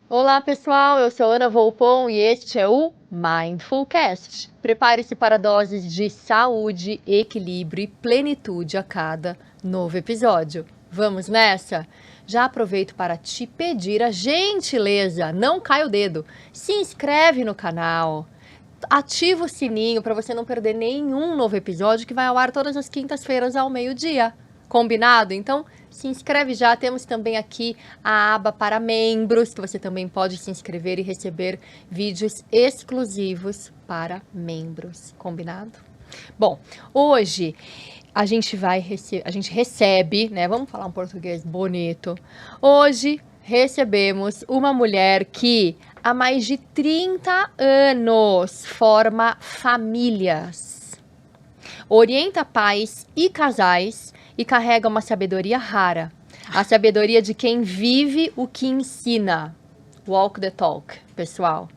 Olá, pessoal. Eu sou Ana Volpon e este é o Mindfulcast. Prepare-se para doses de saúde, equilíbrio e plenitude a cada novo episódio. Vamos nessa? Já aproveito para te pedir a gentileza, não cai o dedo, se inscreve no canal, ativa o sininho para você não perder nenhum novo episódio que vai ao ar todas as quintas-feiras ao meio-dia. Combinado? Então, se inscreve já. Temos também aqui a aba para membros, que você também pode se inscrever e receber vídeos exclusivos para membros. Combinado? Bom, hoje a gente recebe, né? Vamos falar um português bonito. Hoje recebemos uma mulher que há mais de 30 anos forma famílias, orienta pais e casais e carrega uma sabedoria rara. A sabedoria de quem vive o que ensina. Walk the talk, pessoal.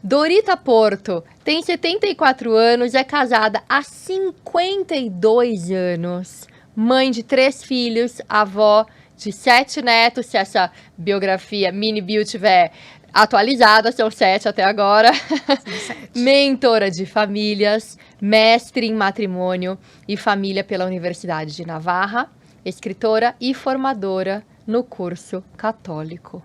Dorita Porto tem 74 anos, é casada há 52 anos, mãe de 3 filhos, avó de 7 netos, se essa biografia mini bio tiver atualizada, são 7 até agora. Mentora de famílias, mestre em matrimônio e família pela Universidade de Navarra, escritora e formadora no curso católico.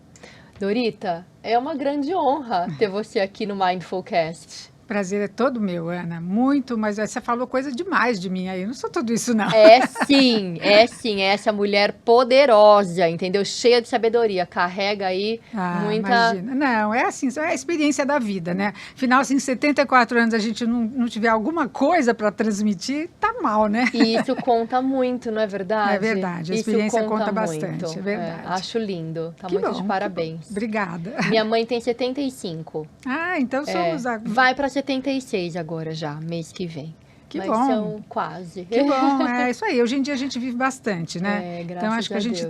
Dorita, é uma grande honra ter você aqui no Mindfulcast. Prazer é todo meu, Ana. Muito, mas você falou coisa demais de mim aí. Eu não sou tudo isso, não. É sim. É essa mulher poderosa, entendeu? Cheia de sabedoria. Carrega aí muita... Imagina. Não, é assim, é a experiência da vida, né? Afinal, assim, 74 anos a gente não tiver alguma coisa para transmitir, tá mal, né? E isso conta muito, não é verdade? É verdade, a experiência conta bastante, é verdade. Acho lindo, tá Que muito bom, de parabéns. Obrigada. Minha mãe tem 75. Então somos... Vai para 76 agora já, mês que vem. Que mas bom. São quase. Que bom, é isso aí. Hoje em dia a gente vive bastante, né? Graças então acho que a gente Deus.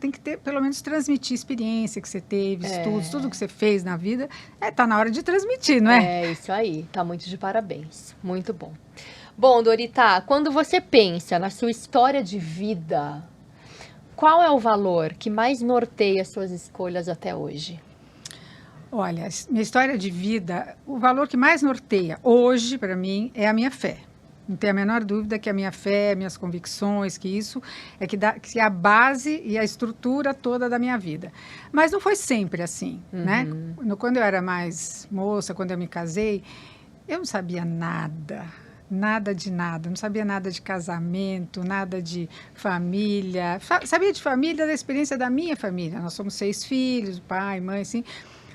tem que ter, pelo menos transmitir experiência que você teve, estudos, tudo que você fez na vida. Tá na hora de transmitir, não é? É isso aí, tá muito de parabéns. Muito bom. Bom, Dorita, quando você pensa na sua história de vida, qual é o valor que mais norteia suas escolhas até hoje? Olha, minha história de vida, o valor que mais norteia hoje, para mim, é a minha fé. Não tenho a menor dúvida que a minha fé, minhas convicções, que isso que é a base e a estrutura toda da minha vida. Mas não foi sempre assim, né? Quando eu era mais moça, quando eu me casei, eu não sabia nada. Nada de nada, não sabia nada de casamento, nada de família. Sabia de família, da experiência da minha família. Nós somos 6 filhos, pai, mãe, assim.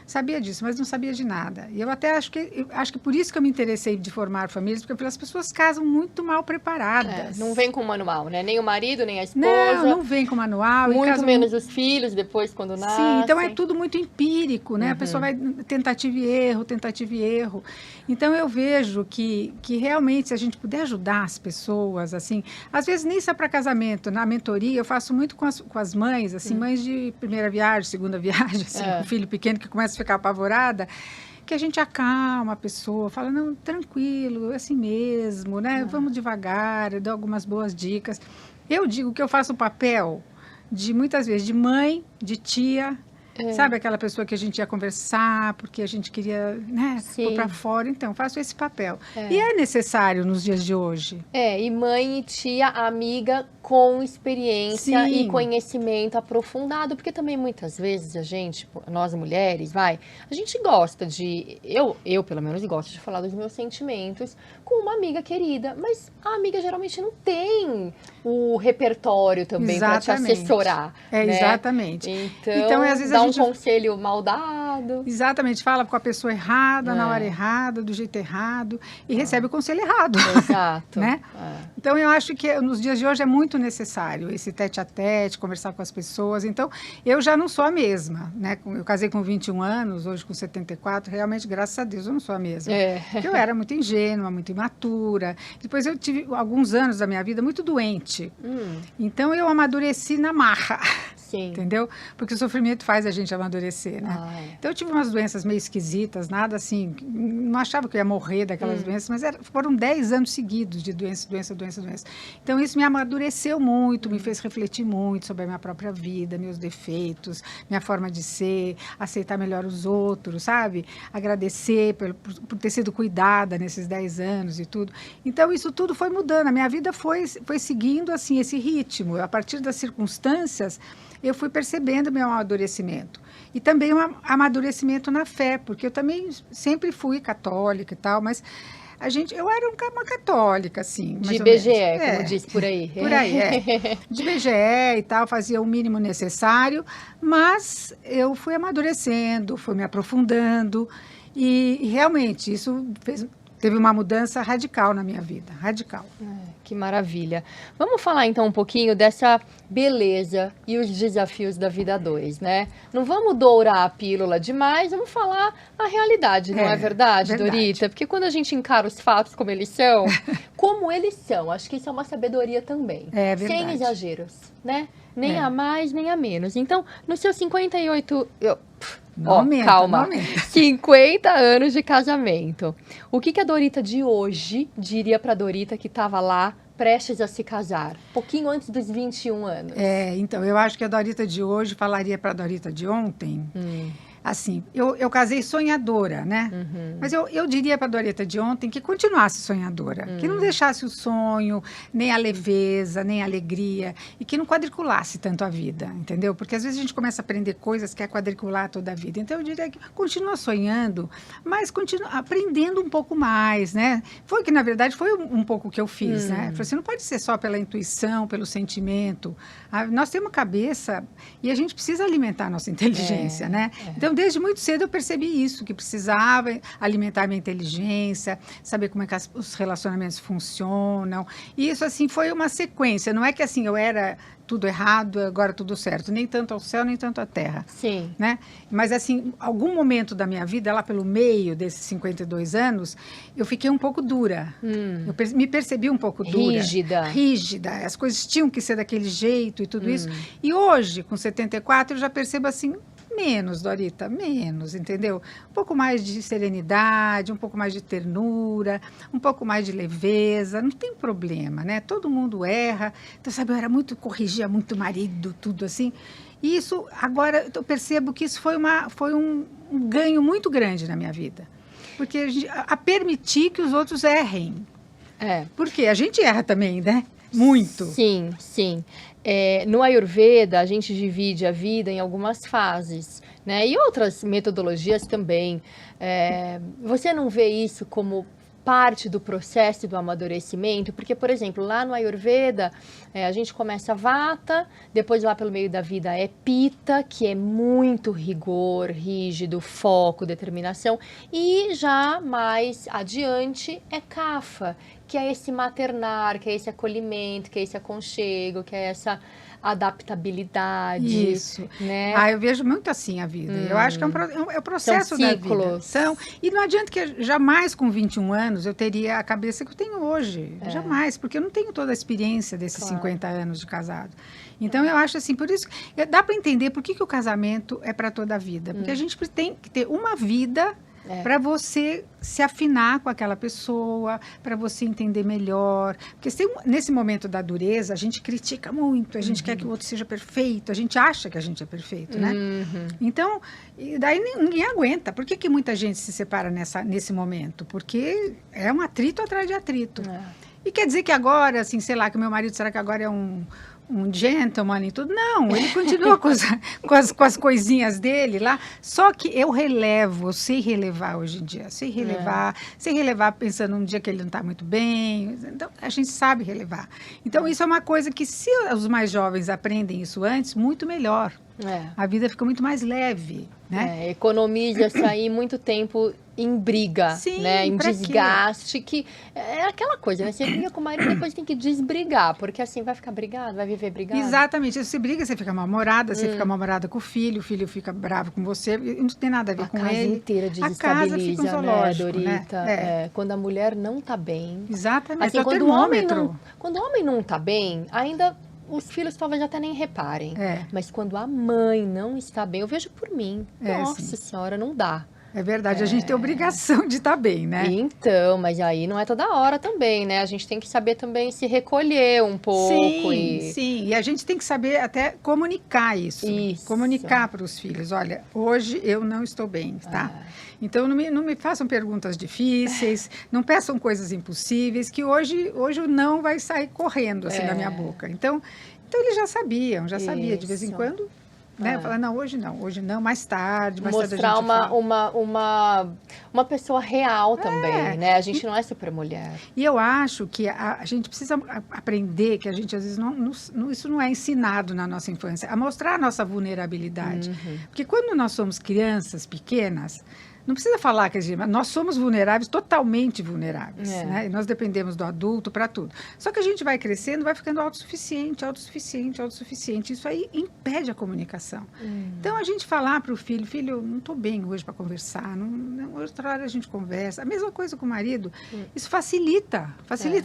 Sabia disso, mas não sabia de nada. E eu até acho que por isso que eu me interessei de formar famílias, porque as pessoas casam muito mal preparadas. Não vem com manual, né? Nem o marido, nem a esposa. Não vem com manual. Muito menos os filhos depois quando nascem. Sim, então é tudo muito empírico, né? A pessoa vai tentativa e erro. Então eu vejo que realmente se a gente puder ajudar as pessoas, assim, às vezes nem só para casamento, na mentoria eu faço muito com as mães, assim, mães de primeira viagem, segunda viagem, assim, com filho pequeno que começa a ficar apavorada, que a gente acalma a pessoa, fala, não, tranquilo, é assim mesmo, né? Vamos devagar, eu dou algumas boas dicas. Eu digo que eu faço o papel de, muitas vezes, de mãe, de tia, sabe aquela pessoa que a gente ia conversar, porque a gente queria, né, pôr para fora. Então, faço esse papel. E é necessário nos dias de hoje. E mãe e tia, amiga com experiência e conhecimento aprofundado, porque também muitas vezes a gente, nós mulheres, a gente gosta de, eu pelo menos gosto de falar dos meus sentimentos com uma amiga querida, mas a amiga geralmente não tem o repertório também para te assessorar. Né? Exatamente. Então às vezes dá um conselho mal dado. Exatamente, fala com a pessoa errada, na hora errada, do jeito errado, e recebe o conselho errado. Exato. Né? Então eu acho que nos dias de hoje é muito necessário esse tete-a-tete, conversar com as pessoas. Então, eu já não sou a mesma, né? Eu casei com 21 anos, hoje com 74, realmente, graças a Deus, eu não sou a mesma. Porque eu era muito ingênua, muito imatura. Depois eu tive alguns anos da minha vida muito doente. Então, eu amadureci na marra. Sim. Entendeu? Porque o sofrimento faz a gente amadurecer, né? Então, eu tive umas doenças meio esquisitas, nada assim, não achava que eu ia morrer daquelas doenças, mas foram 10 anos seguidos de doença. Então, isso me amadureceu muito, me fez refletir muito sobre a minha própria vida, meus defeitos, minha forma de ser, aceitar melhor os outros, sabe? Agradecer por ter sido cuidada nesses 10 anos e tudo. Então, isso tudo foi mudando, a minha vida foi seguindo, assim, esse ritmo. A partir das circunstâncias, eu fui percebendo meu amadurecimento. E também um amadurecimento na fé, porque eu também sempre fui católica e tal, mas eu era uma católica, assim. De IBGE, como diz por aí. Por aí, De IBGE e tal, fazia o mínimo necessário, mas eu fui amadurecendo, fui me aprofundando, e realmente isso teve uma mudança radical na minha vida, radical. Que maravilha. Vamos falar então um pouquinho dessa beleza e os desafios da vida a dois, né? Não vamos dourar a pílula demais, vamos falar a realidade, não é verdade, Dorita? Porque quando a gente encara os fatos como eles são, acho que isso é uma sabedoria também. É verdade. Sem exageros, né? Nem a mais, nem a menos. Então, nos seus 58... calma. 50 anos de casamento. O que a Dorita de hoje diria para a Dorita que estava lá prestes a se casar, pouquinho antes dos 21 anos? Então, eu acho que a Dorita de hoje falaria para a Dorita de ontem. Assim, eu casei sonhadora, né? Mas eu diria para a Dorita de ontem que continuasse sonhadora, que não deixasse o sonho, nem a leveza, nem a alegria, e que não quadriculasse tanto a vida, entendeu? Porque às vezes a gente começa a aprender coisas que é quadricular toda a vida. Então eu diria que continua sonhando, mas continua aprendendo um pouco mais, né? Foi que, na verdade, foi um pouco o que eu fiz, né? Você não pode ser só pela intuição, pelo sentimento. Nós temos cabeça e a gente precisa alimentar a nossa inteligência, né? Então, desde muito cedo eu percebi isso, que precisava alimentar minha inteligência, saber como é que os relacionamentos funcionam. E isso, assim, foi uma sequência. Não é que, assim, eu era tudo errado, agora tudo certo. Nem tanto ao céu, nem tanto à terra. Sim. Né? Mas, assim, algum momento da minha vida, lá pelo meio desses 52 anos, eu fiquei um pouco dura. Eu me percebi um pouco dura. Rígida. As coisas tinham que ser daquele jeito e tudo isso. E hoje, com 74, eu já percebo assim... Menos, Dorita, menos, entendeu? Um pouco mais de serenidade, um pouco mais de ternura, um pouco mais de leveza, não tem problema, né? Todo mundo erra. Então, sabe, corrigia muito o marido, tudo assim. E isso, agora, eu percebo que isso foi um ganho muito grande na minha vida. Porque a permitir que os outros errem. Porque a gente erra também, né? Muito. Sim. No Ayurveda, a gente divide a vida em algumas fases, né? E outras metodologias também. Você não vê isso como parte do processo do amadurecimento? Porque, por exemplo, lá no Ayurveda, a gente começa Vata, depois lá pelo meio da vida é Pitta, que é muito rigor, rígido, foco, determinação, e já mais adiante é Kapha, que é esse maternar, que é esse acolhimento, que é esse aconchego, que é essa adaptabilidade. Isso. Né? Eu vejo muito assim a vida. Eu acho que é o processo da vida. E não adianta que jamais com 21 anos eu teria a cabeça que eu tenho hoje. Jamais, porque eu não tenho toda a experiência desses 50 anos de casado. Então, eu acho assim, por isso, dá para entender por que o casamento é para toda a vida. Porque a gente tem que ter uma vida para você se afinar com aquela pessoa, para você entender melhor. Porque nesse momento da dureza, a gente critica muito, a gente quer que o outro seja perfeito, a gente acha que a gente é perfeito, né? Então, daí ninguém aguenta. Por que muita gente se separa nesse momento? Porque é um atrito atrás de atrito. E quer dizer que agora, assim, sei lá, que o meu marido, será que agora é um gentleman e tudo? Não, ele continua com as coisinhas dele lá, só que eu sei relevar hoje em dia, sei relevar pensando num dia que ele não está muito bem, então a gente sabe relevar. Então isso é uma coisa que se os mais jovens aprendem isso antes, muito melhor. A vida fica muito mais leve, né? Economiza-se aí muito tempo em briga, né? Em desgaste, que é aquela coisa, né? Você briga com o marido e depois tem que desbrigar, porque assim vai ficar brigado, vai viver brigado. Exatamente, você briga, você fica mal-humorada, você fica mal-humorada com o filho fica bravo com você, não tem nada a ver com ele. A casa inteira desestabiliza, né, Dorita? Né? Quando a mulher não tá bem. Exatamente, assim, quando o homem não tá bem, ainda os filhos talvez até nem reparem. É. Mas quando a mãe não está bem, eu vejo por mim. Nossa Sim. senhora, não dá. É verdade, a gente tem obrigação de estar bem, né? Então, mas aí não é toda hora também, né? A gente tem que saber também se recolher um pouco. Sim, e a gente tem que saber até comunicar isso. Comunicar para os filhos. Olha, hoje eu não estou bem, tá? Então, não me façam perguntas difíceis, não peçam coisas impossíveis, que hoje o não vai sair correndo assim da minha boca. Então eles já sabiam, de vez em quando. Né? Falar, não, hoje não, mais tarde Mostrar a gente fala. uma pessoa real também, né? A gente não é super mulher. E eu acho que a gente precisa aprender, que a gente às vezes isso não é ensinado na nossa infância, a mostrar a nossa vulnerabilidade. Porque quando nós somos crianças pequenas, não precisa falar que nós somos vulneráveis, totalmente vulneráveis, né? E nós dependemos do adulto para tudo. Só que a gente vai crescendo, vai ficando autossuficiente. Isso aí impede a comunicação. Então, a gente falar para o filho, não estou bem hoje para conversar, outra hora a gente conversa. A mesma coisa com o marido, isso facilita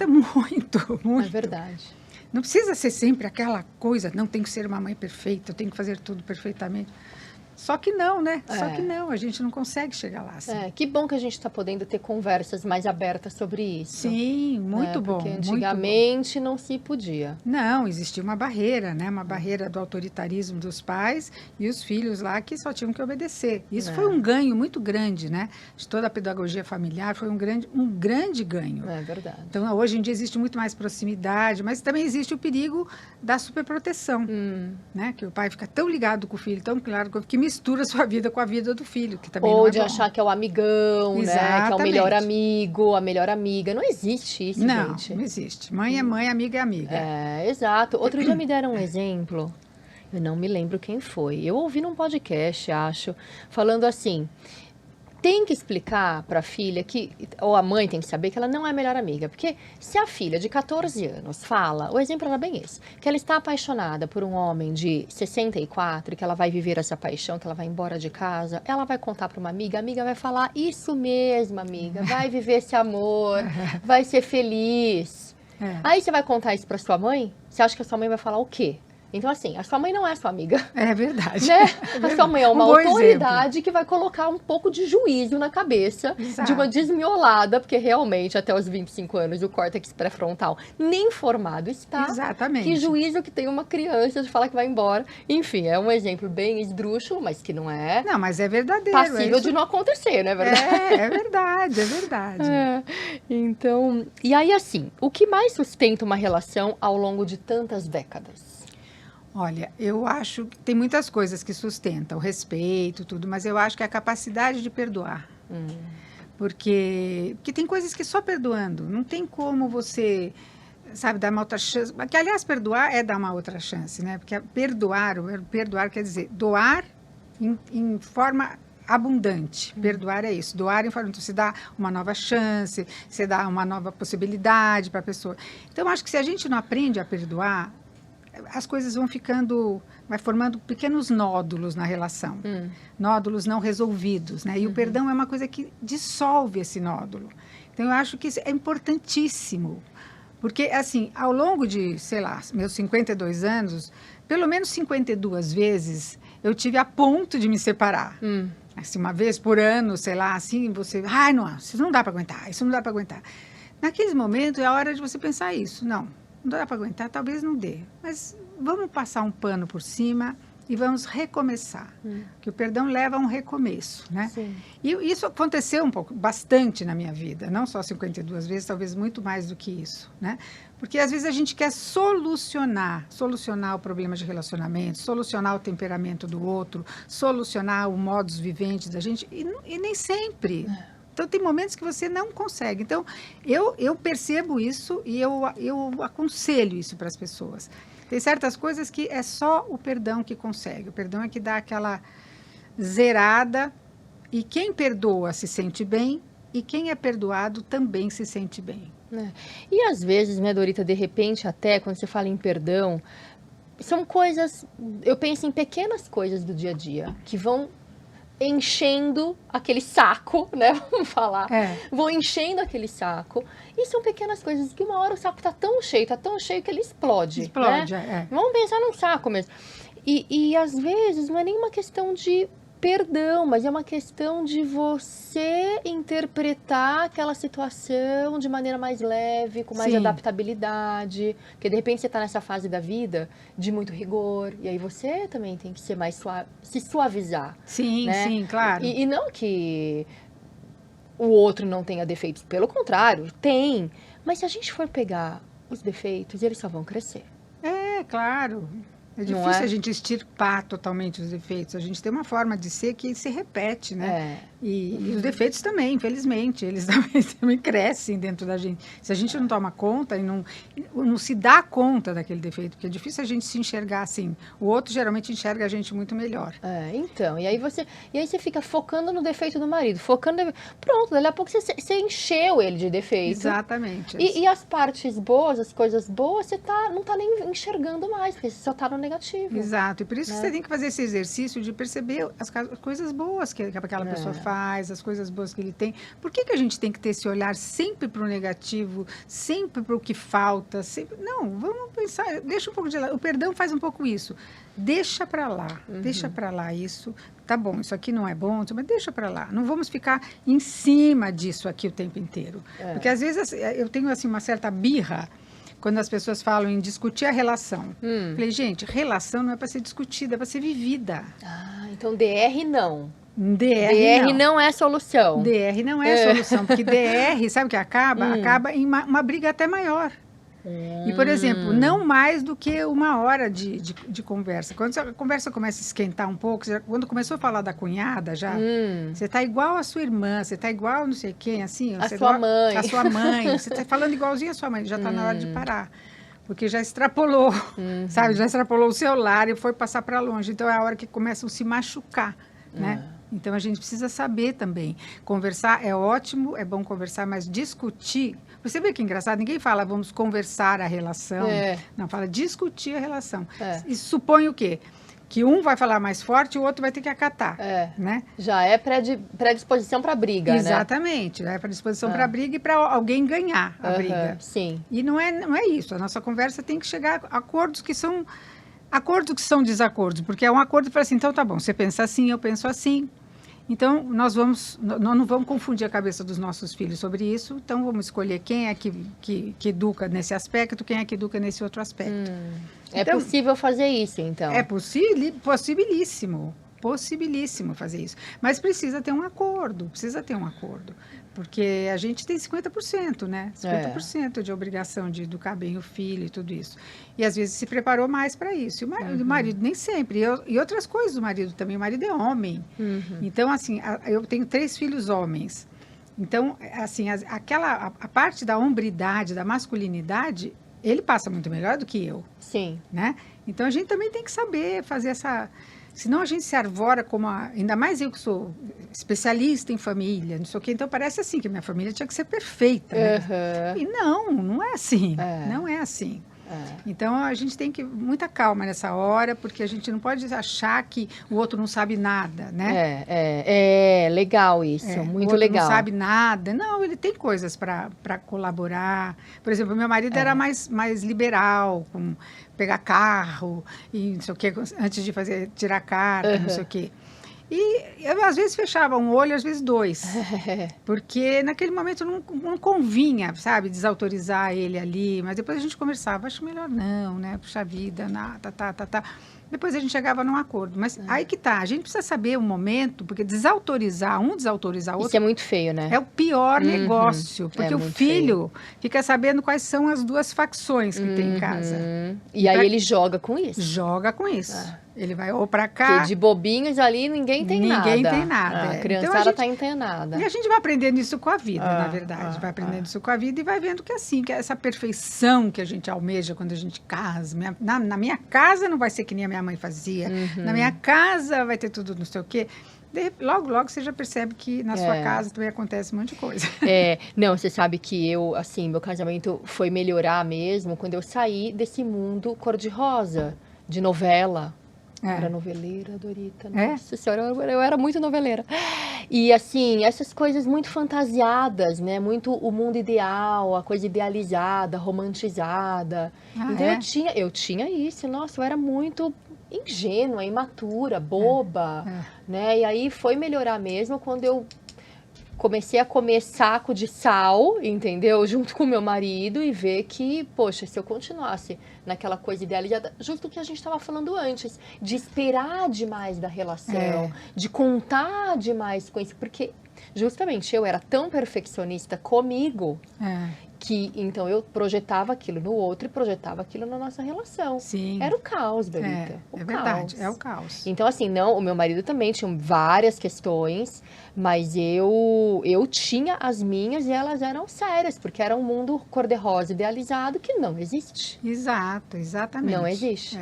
muito, muito. É verdade. Não precisa ser sempre aquela coisa, não tem que ser uma mãe perfeita, eu tenho que fazer tudo perfeitamente. Só que não, né? Só que não, a gente não consegue chegar lá assim. Que bom que a gente está podendo ter conversas mais abertas sobre isso. Sim, muito bom. Porque antigamente não se podia. Não, existia uma barreira, né? Uma barreira do autoritarismo dos pais e os filhos lá que só tinham que obedecer. Isso foi um ganho muito grande, né? De toda a pedagogia familiar foi um grande ganho. É verdade. Então, hoje em dia existe muito mais proximidade, mas também existe o perigo da superproteção, né? Que o pai fica tão ligado com o filho, tão claro, que mistura a sua vida com a vida do filho, que também não é de bom. Achar que é o amigão, né? Que é o melhor amigo, a melhor amiga. Não existe isso, gente. Não existe. Mãe é mãe, amiga é amiga. Exato. Outro dia me deram um exemplo, eu não me lembro quem foi. Eu ouvi num podcast, acho, falando assim... Tem que explicar para a filha ou a mãe tem que saber que ela não é a melhor amiga. Porque se a filha de 14 anos fala, o exemplo era bem esse, que ela está apaixonada por um homem de 64, que ela vai viver essa paixão, que ela vai embora de casa, ela vai contar para uma amiga, a amiga vai falar, isso mesmo, amiga, vai viver esse amor, vai ser feliz. Aí você vai contar isso para sua mãe, você acha que a sua mãe vai falar o quê? Então, assim, a sua mãe não é sua amiga. É verdade. Né? A sua mãe é uma autoridade exemplo. Que vai colocar um pouco de juízo na cabeça de uma desmiolada, porque realmente até os 25 anos o córtex pré-frontal nem formado está. Exatamente. Que juízo que tem uma criança de falar que vai embora. Enfim, é um exemplo bem esdrúxulo, mas que não é... Não, mas é verdadeiro. Passível de não acontecer, não é verdade? É verdade, é verdade. Então, e aí assim, o que mais sustenta uma relação ao longo de tantas décadas? Olha, eu acho que tem muitas coisas que sustentam, o respeito, tudo, mas eu acho que é a capacidade de perdoar. Porque tem coisas que só perdoando, não tem como você, sabe, dar uma outra chance. Que, aliás, perdoar é dar uma outra chance, né? Porque perdoar quer dizer doar em forma abundante. Perdoar é isso, doar em forma... Então, você dá uma nova chance, você dá uma nova possibilidade para a pessoa. Então, eu acho que se a gente não aprende a perdoar, as coisas vai formando pequenos nódulos na relação, nódulos não resolvidos, né? E o perdão é uma coisa que dissolve esse nódulo. Então, eu acho que isso é importantíssimo, porque, assim, ao longo de, sei lá, meus 52 anos, pelo menos 52 vezes, eu tive a ponto de me separar. Assim, uma vez por ano, sei lá, assim, você... não, isso não dá para aguentar, isso não dá para aguentar. Naqueles momentos, é a hora de você pensar isso, não dá para aguentar, talvez não dê. Mas vamos passar um pano por cima e vamos recomeçar. Que o perdão leva a um recomeço, né? Sim. E isso aconteceu bastante na minha vida. Não só 52 vezes, talvez muito mais do que isso, né? Porque às vezes a gente quer solucionar o problema de relacionamento, solucionar o temperamento do outro, solucionar o modus vivendi da gente, e nem sempre. Então, tem momentos que você não consegue. Então, eu percebo isso e eu aconselho isso para as pessoas. Tem certas coisas que é só o perdão que consegue. O perdão é que dá aquela zerada. E quem perdoa se sente bem e quem é perdoado também se sente bem. E às vezes, né, Dorita, de repente até, quando você fala em perdão, são coisas... Eu penso em pequenas coisas do dia a dia que vão enchendo aquele saco, né? Vamos falar. Vou enchendo aquele saco. E são pequenas coisas que uma hora o saco tá tão cheio que ele explode. Explode, né? Vamos pensar num saco mesmo. E às vezes não é nenhuma questão de perdão, mas é uma questão de você interpretar aquela situação de maneira mais leve, com mais adaptabilidade. Porque de repente você está nessa fase da vida de muito rigor, e aí você também tem que ser mais suave, se suavizar. Sim, né? sim, claro. E não que o outro não tenha defeitos, pelo contrário, tem. Mas se a gente for pegar os defeitos, eles só vão crescer. Claro. É difícil a gente extirpar totalmente os defeitos. A gente tem uma forma de ser que se repete, né? E os defeitos também, infelizmente, eles também crescem dentro da gente. Se a gente não toma conta e não se dá conta daquele defeito, porque é difícil a gente se enxergar assim. O outro geralmente enxerga a gente muito melhor. Então, e aí você fica focando no defeito do marido, pronto, dali a pouco você encheu ele de defeito. Exatamente. E as partes boas, as coisas boas, você não tá nem enxergando mais, porque você só tá no negativo. Exato, e por isso que você tem que fazer esse exercício de perceber as coisas boas que aquela pessoa faz, as coisas boas que ele tem. Por que a gente tem que ter esse olhar sempre para o negativo, sempre para o que falta? Não, vamos pensar, deixa um pouco de lado. O perdão faz um pouco isso. Deixa para lá isso. Tá bom, isso aqui não é bom, mas deixa para lá. Não vamos ficar em cima disso aqui o tempo inteiro. Porque às vezes eu tenho assim uma certa birra quando as pessoas falam em discutir a relação. Falei, gente, relação não é para ser discutida, é para ser vivida. Então DR não. DR não é solução. DR não é solução, porque DR, sabe o que acaba? Acaba em uma briga até maior. E, por exemplo, não mais do que uma hora de conversa. Quando a conversa começa a esquentar um pouco, quando começou a falar da cunhada já, você tá igual a sua irmã, você tá igual não sei quem, assim. A sua mãe. A sua mãe. Você tá falando igualzinho a sua mãe, já tá na hora de parar. Porque já extrapolou, sabe? Já extrapolou o seu lar e foi passar para longe. Então, é a hora que começam a se machucar, né? Então, a gente precisa saber também. Conversar é ótimo, é bom conversar, mas discutir... Você vê que é engraçado? Ninguém fala, vamos conversar a relação. Não, fala discutir a relação. Isso supõe o quê? Que um vai falar mais forte e o outro vai ter que acatar, né? Já é predisposição para briga, Exatamente, né? É predisposição para briga e para alguém ganhar a briga. Sim. E não é isso. A nossa conversa tem que chegar a acordos que são desacordos, porque é um acordo que fala assim, então tá bom, você pensa assim, eu penso assim. Então, nós não vamos confundir a cabeça dos nossos filhos sobre isso. Então, vamos escolher quem é que educa nesse aspecto, quem é que educa nesse outro aspecto. É possível fazer isso, então? É possibilíssimo fazer isso. Mas precisa ter um acordo, Porque a gente tem 50%, né? 50% de obrigação de educar bem o filho e tudo isso. E às vezes se preparou mais para isso. E o marido nem sempre. E outras coisas do marido também. O marido é homem. Então, assim, eu tenho 3 filhos homens. Então, assim, a parte da hombridade, da masculinidade, ele passa muito melhor do que eu. Sim. Né? Então, a gente também tem que saber fazer essa... Senão a gente se arvora como... Ainda mais eu que sou especialista em família, não sei o quê. Então, parece assim, que a minha família tinha que ser perfeita. Né? E não é assim. Não é assim. Então, a gente tem que muita calma nessa hora, porque a gente não pode achar que o outro não sabe nada, né? É legal isso, muito legal. Não sabe nada. Não, ele tem coisas para colaborar. Por exemplo, meu marido era mais liberal, com pegar carro e não sei o quê, antes de tirar carta, não sei o quê. E eu, às vezes, fechava um olho, às vezes 2. Porque naquele momento não convinha, sabe, desautorizar ele ali. Mas depois a gente conversava, acho melhor não, né? Puxa vida, tá. Depois a gente chegava num acordo. Mas aí que tá, a gente precisa saber o momento, porque desautorizar o outro... Isso é muito feio, né? É o pior negócio. Porque o filho fica sabendo quais são as 2 facções que tem em casa. E aí ele joga com isso. Ele vai ou para cá... Porque de bobinhos ali ninguém tem nada. A criançada tá internada. E a gente vai aprendendo isso com a vida, na verdade. Vai aprendendo isso com a vida e vai vendo que assim, que essa perfeição que a gente almeja quando a gente casa. Na minha casa não vai ser que nem a minha mãe fazia. Na minha casa vai ter tudo não sei o quê. Logo você já percebe que na sua casa também acontece um monte de coisa. Não, você sabe que meu casamento foi melhorar mesmo quando eu saí desse mundo cor-de-rosa, de novela. Era noveleira, Dorita. É? Nossa senhora, eu era muito noveleira. E assim, essas coisas muito fantasiadas, né? Muito o mundo ideal, a coisa idealizada, romantizada. Então eu tinha isso, nossa, eu era muito ingênua, imatura, boba, né? E aí foi melhorar mesmo quando eu comecei a comer saco de sal, entendeu? Junto com meu marido e ver que, poxa, se eu continuasse naquela coisa idealizada, justo o que a gente estava falando antes, de esperar demais da relação, de contar demais com isso, porque justamente eu era tão perfeccionista comigo que então eu projetava aquilo no outro e projetava aquilo na nossa relação. Sim. Era o caos, Dorita. É verdade, é o caos. Então, assim, não, o meu marido também tinha várias questões, mas eu tinha as minhas e elas eram sérias, porque era um mundo cor-de-rosa idealizado que não existe. Exato, exatamente. Não existe.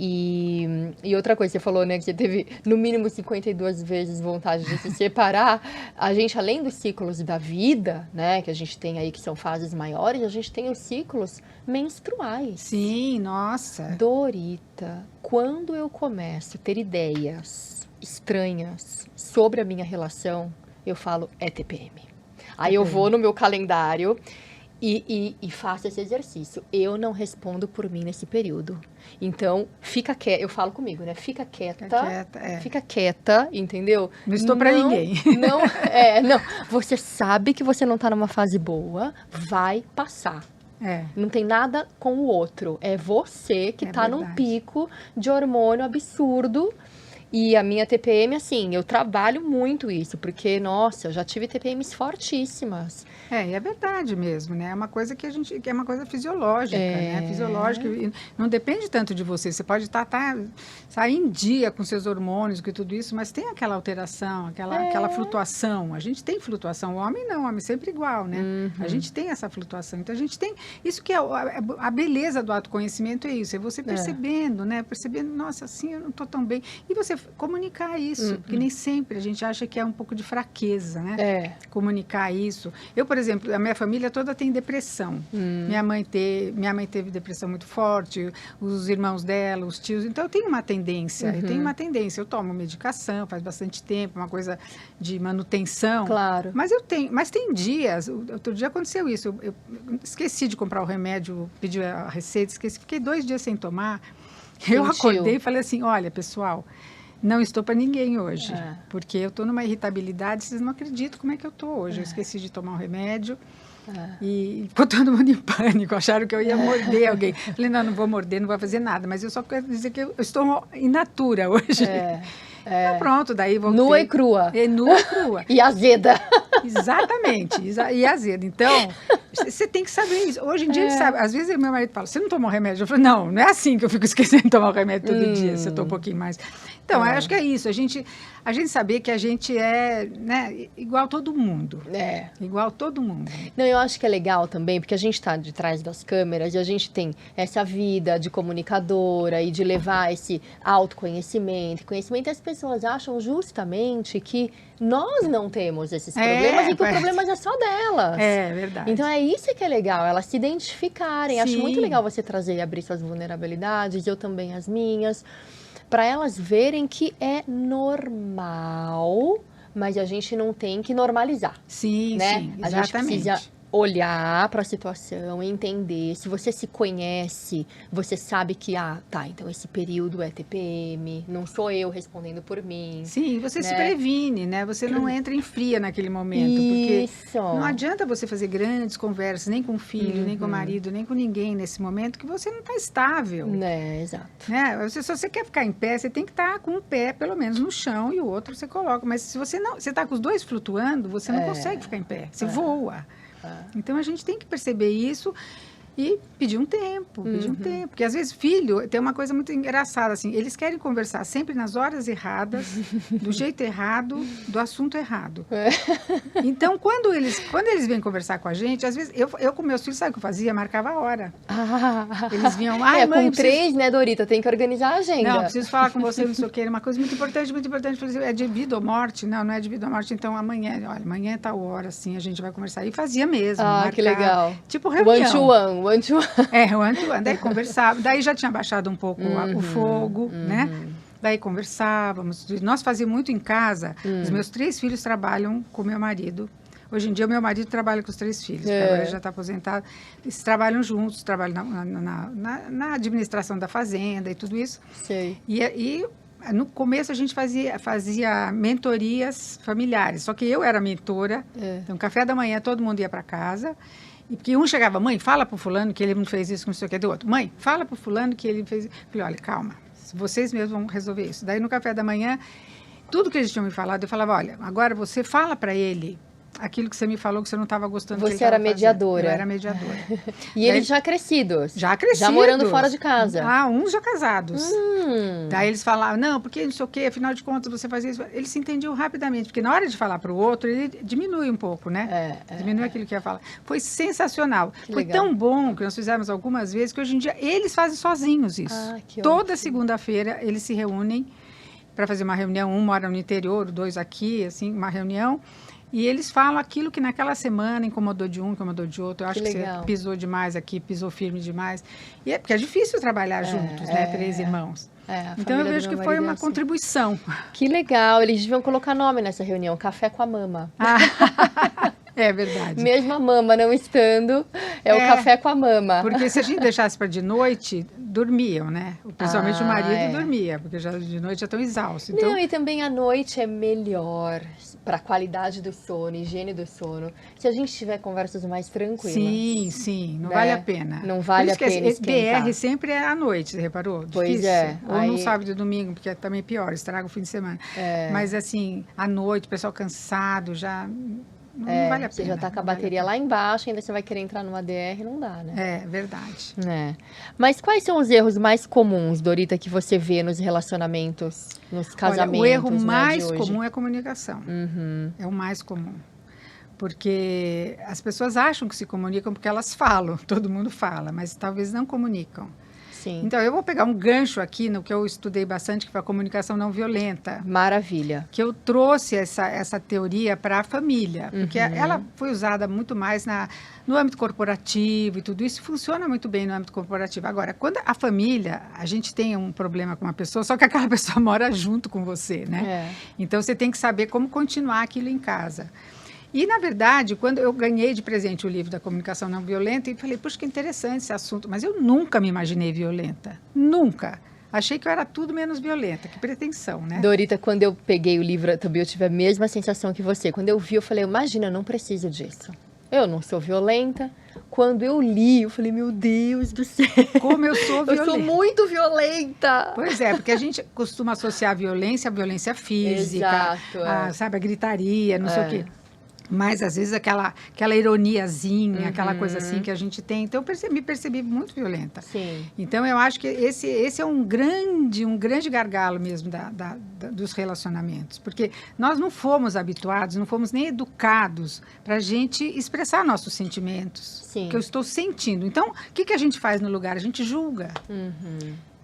E outra coisa, você falou, né, que você teve no mínimo 52 vezes vontade de se separar. A gente, além dos ciclos da vida, né, que a gente tem aí, que são fases maiores, a gente tem os ciclos menstruais. Sim, nossa. Dorita, quando eu começo a ter ideias estranhas sobre a minha relação, eu falo, é TPM. Aí eu vou no meu calendário e faço esse exercício. Eu não respondo por mim nesse período. Então, fica quieta, eu falo comigo, né? Fica quieta, entendeu? Não estou pra ninguém. Não. Você sabe que você não tá numa fase boa, vai passar. Não tem nada com o outro. É você que tá num pico de hormônio absurdo. E a minha TPM, assim, eu trabalho muito isso, porque, nossa, eu já tive TPMs fortíssimas. É verdade mesmo, né? É uma coisa que é uma coisa fisiológica, né? Fisiológica, e não depende tanto de você. Você pode sair em dia com seus hormônios, com tudo isso, mas tem aquela alteração, aquela flutuação. A gente tem flutuação. O homem não, o homem sempre igual, né? A gente tem essa flutuação. Então, a gente tem... Isso que é a beleza do autoconhecimento, é isso. É você percebendo, né? Percebendo, nossa, assim, eu não tô tão bem. E você comunicar isso, porque nem sempre a gente acha que é um pouco de fraqueza, né? Comunicar isso. Eu, por exemplo, a minha família toda tem depressão. Minha mãe teve depressão muito forte, os irmãos dela, os tios. Então, eu tenho uma tendência. Eu tomo medicação faz bastante tempo, uma coisa de manutenção. Claro. Mas tem dias, outro dia aconteceu isso, eu esqueci de comprar o remédio, pedi a receita, fiquei 2 dias sem tomar. Eu acordei e falei assim, olha, pessoal, não estou para ninguém hoje, porque eu estou numa irritabilidade, vocês não acreditam como é que eu estou hoje. Eu esqueci de tomar um remédio e ficou todo mundo em pânico, acharam que eu ia morder alguém. Falei, não vou morder, não vou fazer nada, mas eu só quero dizer que eu estou in natura hoje. Então pronto, daí voltei. Nua e crua. Nua e crua. E azeda. Exatamente, e azeda. Então, você tem que saber isso. Hoje em dia, ele sabe. Às vezes, meu marido fala, você não tomou remédio? Eu falo, não é assim que eu fico esquecendo de tomar o remédio todo dia, se eu tô um pouquinho mais. Então, eu acho que é isso. A gente saber que a gente é, né, igual todo mundo. Igual todo mundo. Não, eu acho que é legal também, porque a gente está de trás das câmeras e a gente tem essa vida de comunicadora e de levar esse autoconhecimento, conhecimento. As pessoas acham justamente que nós não temos esses problemas e que o problema é só delas. É verdade. Então, é isso que é legal, elas se identificarem. Sim. Acho muito legal você trazer e abrir suas vulnerabilidades, eu também as minhas, para elas verem que é normal, mas a gente não tem que normalizar. Sim, né? sim, exatamente. A gente precisa olhar para a situação, entender. Se você se conhece, você sabe que, então esse período é TPM, não sou eu respondendo por mim. Sim, você se previne, né? Você não entra em fria naquele momento. Isso. Porque não adianta você fazer grandes conversas, nem com o filho, nem com o marido, nem com ninguém nesse momento, que você não está estável. Exato. Né? Se você quer ficar em pé, você tem que estar com um pé, pelo menos, no chão e o outro você coloca. Mas se você está com os dois flutuando, você não consegue ficar em pé. Você voa. Então, a gente tem que perceber isso e pedir um tempo, Porque, às vezes, filho tem uma coisa muito engraçada, assim, eles querem conversar sempre nas horas erradas, do jeito errado, do assunto errado. Então, quando eles vêm conversar com a gente, às vezes, eu com meus filhos, sabe o que eu fazia? Marcava a hora. Eles vinham, mãe, com 3, né, Dorita? Tem que organizar a agenda. Não, preciso falar com você, não sei o quê. Uma coisa muito importante. É de vida ou morte? Não é de vida ou morte. Então, amanhã é tal hora, assim, a gente vai conversar. E fazia mesmo. Marcar, que legal. Tipo reunião. One to one. Daí conversava. Daí já tinha baixado um pouco o fogo, né? Daí conversávamos. Nós fazíamos muito em casa. Os meus 3 filhos trabalham com meu marido. Hoje em dia, o meu marido trabalha com os 3 filhos, porque agora ele já está aposentado. Eles trabalham juntos, trabalham na administração da fazenda e tudo isso. Sei. E no começo a gente fazia mentorias familiares, só que eu era mentora. Então, café da manhã, todo mundo ia para casa. E porque um chegava, mãe, fala para o fulano que ele não fez isso, não sei o que, do outro. Mãe, fala para o fulano que ele fez... Eu falei, olha, calma, vocês mesmos vão resolver isso. Daí, no café da manhã, tudo que eles tinham me falado, eu falava, olha, agora você fala para ele aquilo que você me falou que você não estava gostando do que ele Você era estava mediadora. Eu era mediadora. E eles já crescidos? Já crescidos. Já morando fora de casa? Uns já casados. Daí eles falavam, não, porque não sei o quê, afinal de contas você fazia isso. Eles se entendiam rapidamente, porque na hora de falar para o outro, ele diminui um pouco, né? Diminui aquilo que ia falar. Foi sensacional. Foi tão bom que nós fizemos algumas vezes, que hoje em dia eles fazem sozinhos isso. Toda segunda-feira eles se reúnem para fazer uma reunião, um mora no interior, 2 aqui, assim, uma reunião. E eles falam aquilo que naquela semana incomodou de um, incomodou de outro. Eu acho que você pisou demais aqui, pisou firme demais. E porque é difícil trabalhar juntos, né? 3 irmãos. Então eu vejo que foi uma contribuição. Que legal. Eles deviam colocar nome nessa reunião, Café com a Mama. É verdade. Mesmo a mama não estando, o café com a mama. Porque se a gente deixasse para de noite, dormiam, né? Principalmente o marido dormia, porque já de noite já estão exaustos. Então... Não, e também a noite é melhor para a qualidade do sono, higiene do sono. Se a gente tiver conversas mais tranquilas. Sim, não vale a pena. Não vale a pena esquentar. BR sempre é à noite, você reparou? Pois é. Ou no sábado e domingo, porque é também pior, estraga o fim de semana. Mas assim, à noite, o pessoal cansado, já... Não vale a pena. Você já está com a bateria lá embaixo, ainda você vai querer entrar numa DR, não dá, né? É, verdade. Mas quais são os erros mais comuns, Dorita, que você vê nos relacionamentos, nos casamentos? Olha, o erro mais comum é a comunicação. É o mais comum. Porque as pessoas acham que se comunicam porque elas falam, todo mundo fala, mas talvez não comunicam. Sim. Então, eu vou pegar um gancho aqui no que eu estudei bastante, que foi a comunicação não violenta. Maravilha. Que eu trouxe essa teoria para a família, porque ela foi usada muito mais no âmbito corporativo e tudo isso funciona muito bem no âmbito corporativo. Agora, quando a família, a gente tem um problema com uma pessoa, só que aquela pessoa mora junto com você, né? Então, você tem que saber como continuar aquilo em casa. E, na verdade, quando eu ganhei de presente o livro da comunicação não violenta, eu falei, puxa, que interessante esse assunto. Mas eu nunca me imaginei violenta. Nunca. Achei que eu era tudo menos violenta. Que pretensão, né? Dorita, quando eu peguei o livro, também eu tive a mesma sensação que você. Quando eu vi, eu falei, imagina, eu não preciso disso. Eu não sou violenta. Quando eu li, eu falei, meu Deus do céu. Como eu sou violenta. Eu sou muito violenta. Pois é, porque a gente costuma associar a violência física. Exato. Sabe, a gritaria, não sei o quê. Mas, às vezes, aquela ironiazinha, aquela coisa assim que a gente tem. Então, eu me percebi muito violenta. Sim. Então, eu acho que esse é um grande gargalo mesmo dos relacionamentos. Porque nós não fomos habituados, não fomos nem educados para a gente expressar nossos sentimentos. Sim. Que eu estou sentindo. Então, o que a gente faz no lugar? A gente julga.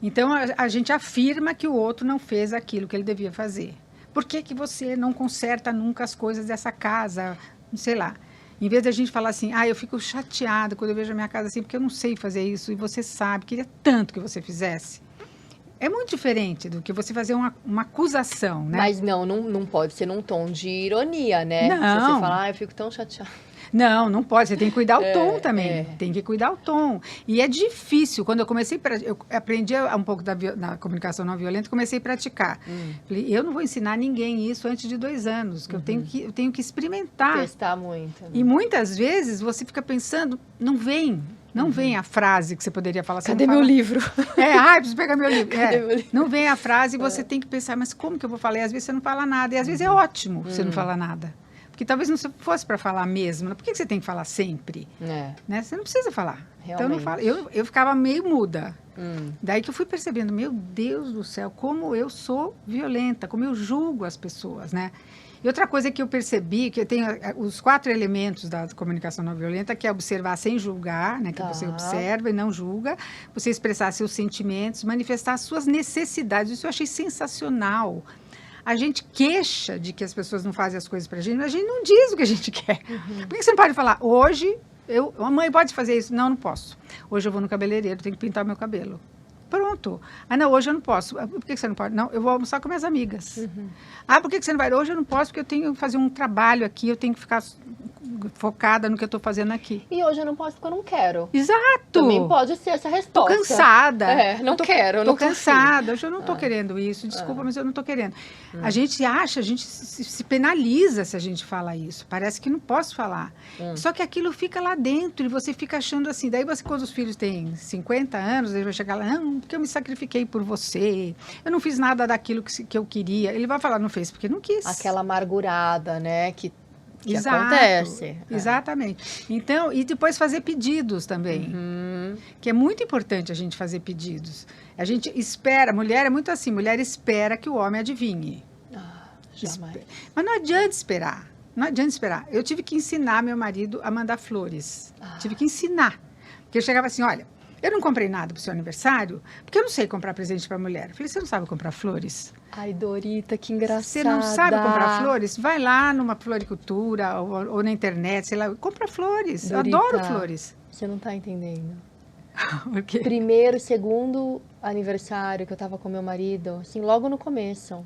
Então, a gente afirma que o outro não fez aquilo que ele devia fazer. Por que você não conserta nunca as coisas dessa casa? Sei lá. Em vez de a gente falar assim, eu fico chateada quando eu vejo a minha casa assim, porque eu não sei fazer isso, e você sabe, queria tanto que você fizesse. É muito diferente do que você fazer uma acusação, né? Mas não pode ser num tom de ironia, né? Não. Se você falar, eu fico tão chateada. Não pode. Você tem que cuidar o tom também. Tem que cuidar o tom. E é difícil. Quando eu eu aprendi um pouco da comunicação não violenta, comecei a praticar. Falei, eu não vou ensinar ninguém isso antes de 2 anos, que eu tenho que experimentar. Testar muito. Né? E muitas vezes você fica pensando, não vem a frase que você poderia falar. Cadê meu livro? Preciso pegar meu livro. Meu livro. Não vem a frase e você tem que pensar, mas como que eu vou falar? E às vezes você não fala nada. E às vezes é ótimo você não falar nada. Porque talvez não fosse para falar mesmo. Por que você tem que falar sempre? Né? Você não precisa falar. Realmente. Então, não falo. Eu ficava meio muda. Daí que eu fui percebendo, meu Deus do céu, como eu sou violenta, como eu julgo as pessoas, né? E outra coisa que eu percebi, que eu tenho os 4 elementos da comunicação não violenta, que é observar sem julgar, né? Que você observa e não julga, você expressar seus sentimentos, manifestar suas necessidades. Isso eu achei sensacional. A gente queixa de que as pessoas não fazem as coisas pra gente, mas a gente não diz o que a gente quer. Por que você não pode falar, hoje, a mãe pode fazer isso? Não posso. Hoje eu vou no cabeleireiro, tenho que pintar o meu cabelo. Pronto. pronto. Ah, não, hoje eu não posso. Por que você não pode? Não, eu vou almoçar com minhas amigas. Ah, por que você não vai? Hoje eu não posso, porque eu tenho que fazer um trabalho aqui, eu tenho que ficar focada no que eu estou fazendo aqui. E hoje eu não posso porque eu não quero. Exato. Também pode ser essa resposta. Tô cansada. Não quero, Tô não cansada. Hoje eu não tô querendo isso. Desculpa, mas eu não tô querendo. A gente se penaliza se a gente fala isso. Parece que não posso falar. Só que aquilo fica lá dentro e você fica achando assim. Daí você, quando os filhos têm 50 anos, ele vai chegar lá, não, porque eu me sacrifiquei por você. Eu não fiz nada daquilo que eu queria. Ele vai falar, não fez porque não quis. Aquela amargurada, né, que Exato, acontece. Exatamente. Então, e depois fazer pedidos também. Que é muito importante a gente fazer pedidos. A gente espera, mulher é muito assim, mulher espera que o homem adivinhe. Jamais. Mas não adianta esperar. Não adianta esperar. Eu tive que ensinar meu marido a mandar flores. Tive que ensinar. Porque eu chegava assim, olha, eu não comprei nada pro seu aniversário, porque eu não sei comprar presente para mulher. Eu falei, você não sabe comprar flores? Ai, Dorita, que engraçada. Você não sabe comprar flores? Vai lá numa floricultura ou na internet, sei lá, compra flores. Dorita, eu adoro flores. Você não tá entendendo. Por quê? Primeiro, segundo aniversário que eu tava com meu marido, assim, logo no começo.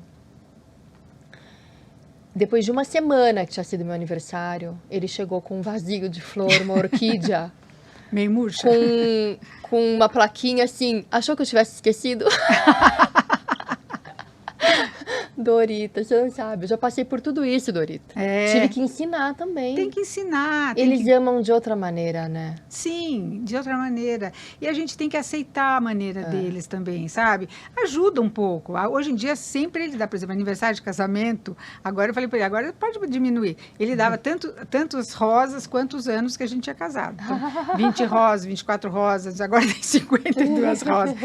Depois de uma semana que tinha sido meu aniversário, ele chegou com um vazio de flor, uma orquídea. Meio murcha. Com uma plaquinha assim, achou que eu tivesse esquecido? Dorita, você não sabe, eu já passei por tudo isso, Dorita. Tive que ensinar também. Tem que ensinar. Eles amam de outra maneira, né? Sim, de outra maneira. E a gente tem que aceitar a maneira deles também, sabe? Ajuda um pouco. Hoje em dia, sempre ele dá, por exemplo, aniversário de casamento. Agora eu falei para ele, agora pode diminuir. Ele dava tantas rosas quantos anos que a gente tinha casado. Então, 20 rosas, 24 rosas, agora tem 52 rosas.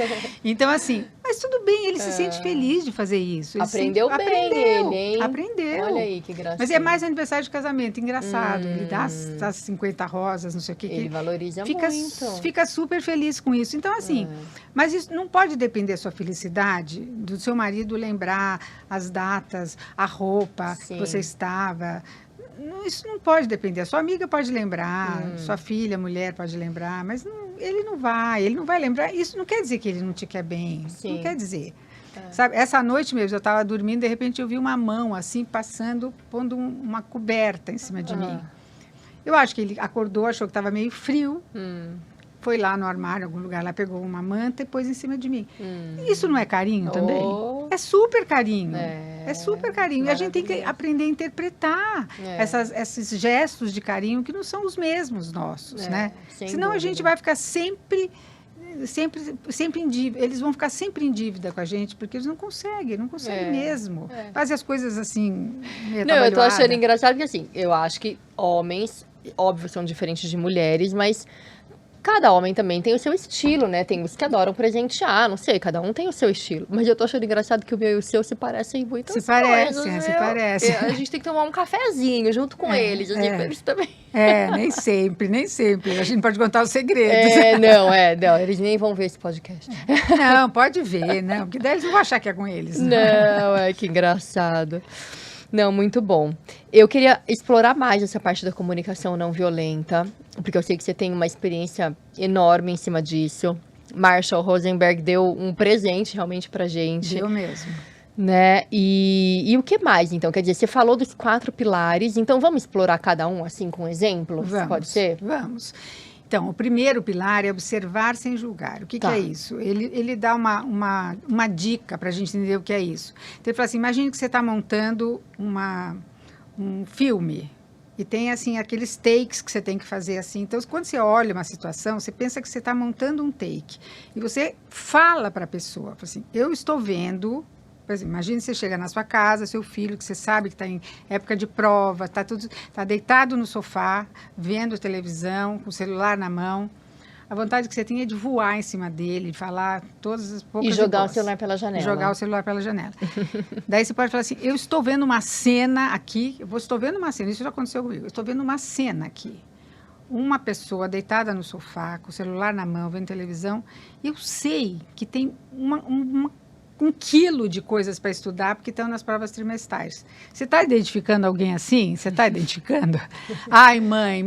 Então, assim, mas tudo bem, ele se sente feliz de fazer isso. Aprendeu bem ele, hein? Aprendeu. Olha aí, que gracinha. Mas é mais aniversário de casamento, engraçado. Ele dá as 50 rosas, não sei o que. Ele valoriza muito. Fica super feliz com isso. Então, assim, mas isso não pode depender da sua felicidade, do seu marido lembrar as datas, a roupa que você estava. Isso não pode depender. A sua amiga pode lembrar, sua filha, mulher pode lembrar, mas ele não vai lembrar. Isso não quer dizer que ele não te quer bem. Não quer dizer. Sabe, essa noite mesmo, eu estava dormindo, de repente eu vi uma mão assim, passando, pondo uma coberta em cima de mim. Eu acho que ele acordou, achou que estava meio frio, foi lá no armário, em algum lugar lá, pegou uma manta e pôs em cima de mim. Isso não é carinho também? É super carinho. É super carinho. E a gente tem que aprender a interpretar esses gestos de carinho que não são os mesmos nossos, né? Senão a gente vai ficar sempre em dívida. Eles vão ficar sempre em dívida com a gente, porque eles não conseguem mesmo. Fazer as coisas assim, Não, eu tô achando engraçado que, assim, eu acho que homens, óbvio, são diferentes de mulheres, mas cada homem também tem o seu estilo, né? Tem os que adoram presentear, não sei, cada um tem o seu estilo. Mas eu tô achando engraçado que o meu e o seu se parecem muito. Se parecem. A gente tem que tomar um cafezinho junto com eles, assim, eles também. Nem sempre. A gente pode contar os segredos. Não, eles nem vão ver esse podcast. Não, pode ver, não, porque daí eles não vão achar que é com eles. Não, que engraçado. Não, muito bom. Eu queria explorar mais essa parte da comunicação não violenta, porque eu sei que você tem uma experiência enorme em cima disso. Marshall Rosenberg deu um presente realmente pra gente. Deu mesmo. Né? E o que mais, então? Quer dizer, você falou dos 4 pilares, então vamos explorar cada um, assim, com exemplos? Pode ser? Vamos. Então, o primeiro pilar é observar sem julgar. O que é isso? Ele dá uma dica para a gente entender o que é isso. Então, ele fala assim, imagine que você está montando um filme e tem, assim, aqueles takes que você tem que fazer, assim. Então, quando você olha uma situação, você pensa que você está montando um take. E você fala para a pessoa, assim, eu estou vendo... Por exemplo, imagine você chega na sua casa, seu filho, que você sabe que está em época de prova, está deitado no sofá, vendo televisão, com o celular na mão. A vontade que você tem é de voar em cima dele, de falar todas as poucas e jogar o celular pela janela. Jogar o celular pela janela. Daí você pode falar assim, eu estou vendo uma cena aqui, estou vendo uma cena, isso já aconteceu comigo, eu estou vendo uma cena aqui. Uma pessoa deitada no sofá, com o celular na mão, vendo televisão, eu sei que tem um quilo de coisas para estudar, porque estão nas provas trimestrais. Você está identificando alguém assim? Você está identificando? Ai, mãe,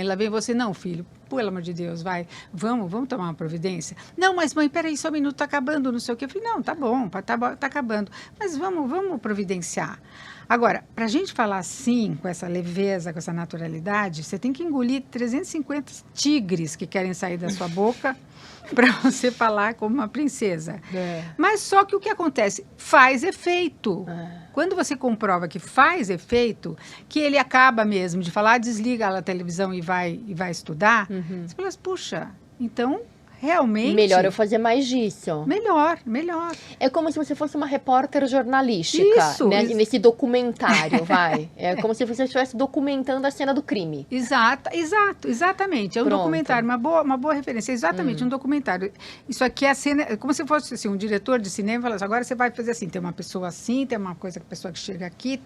lá vem você. Não, filho, pelo amor de Deus, vai, vamos tomar uma providência. Não, mas mãe, peraí, só um minuto, tá acabando, não sei o quê. Eu falei, não, tá bom, tá acabando, mas vamos providenciar. Agora, para a gente falar assim, com essa leveza, com essa naturalidade, você tem que engolir 350 tigres que querem sair da sua boca para você falar como uma princesa. Mas só que o que acontece? Faz efeito. Quando você comprova que faz efeito, que ele acaba mesmo de falar, desliga a televisão e vai estudar, você fala assim, puxa, então... Realmente... Melhor eu fazer mais disso. Melhor. É como se você fosse uma repórter jornalística, Isso, né? Nesse documentário, vai. É como se você estivesse documentando a cena do crime. Exatamente. É um Pronto. Documentário, uma boa referência. É exatamente um documentário. Isso aqui é a cena, é como se fosse assim, um diretor de cinema falando assim, agora você vai fazer assim, tem uma pessoa assim, tem uma coisa, a pessoa que chega aqui,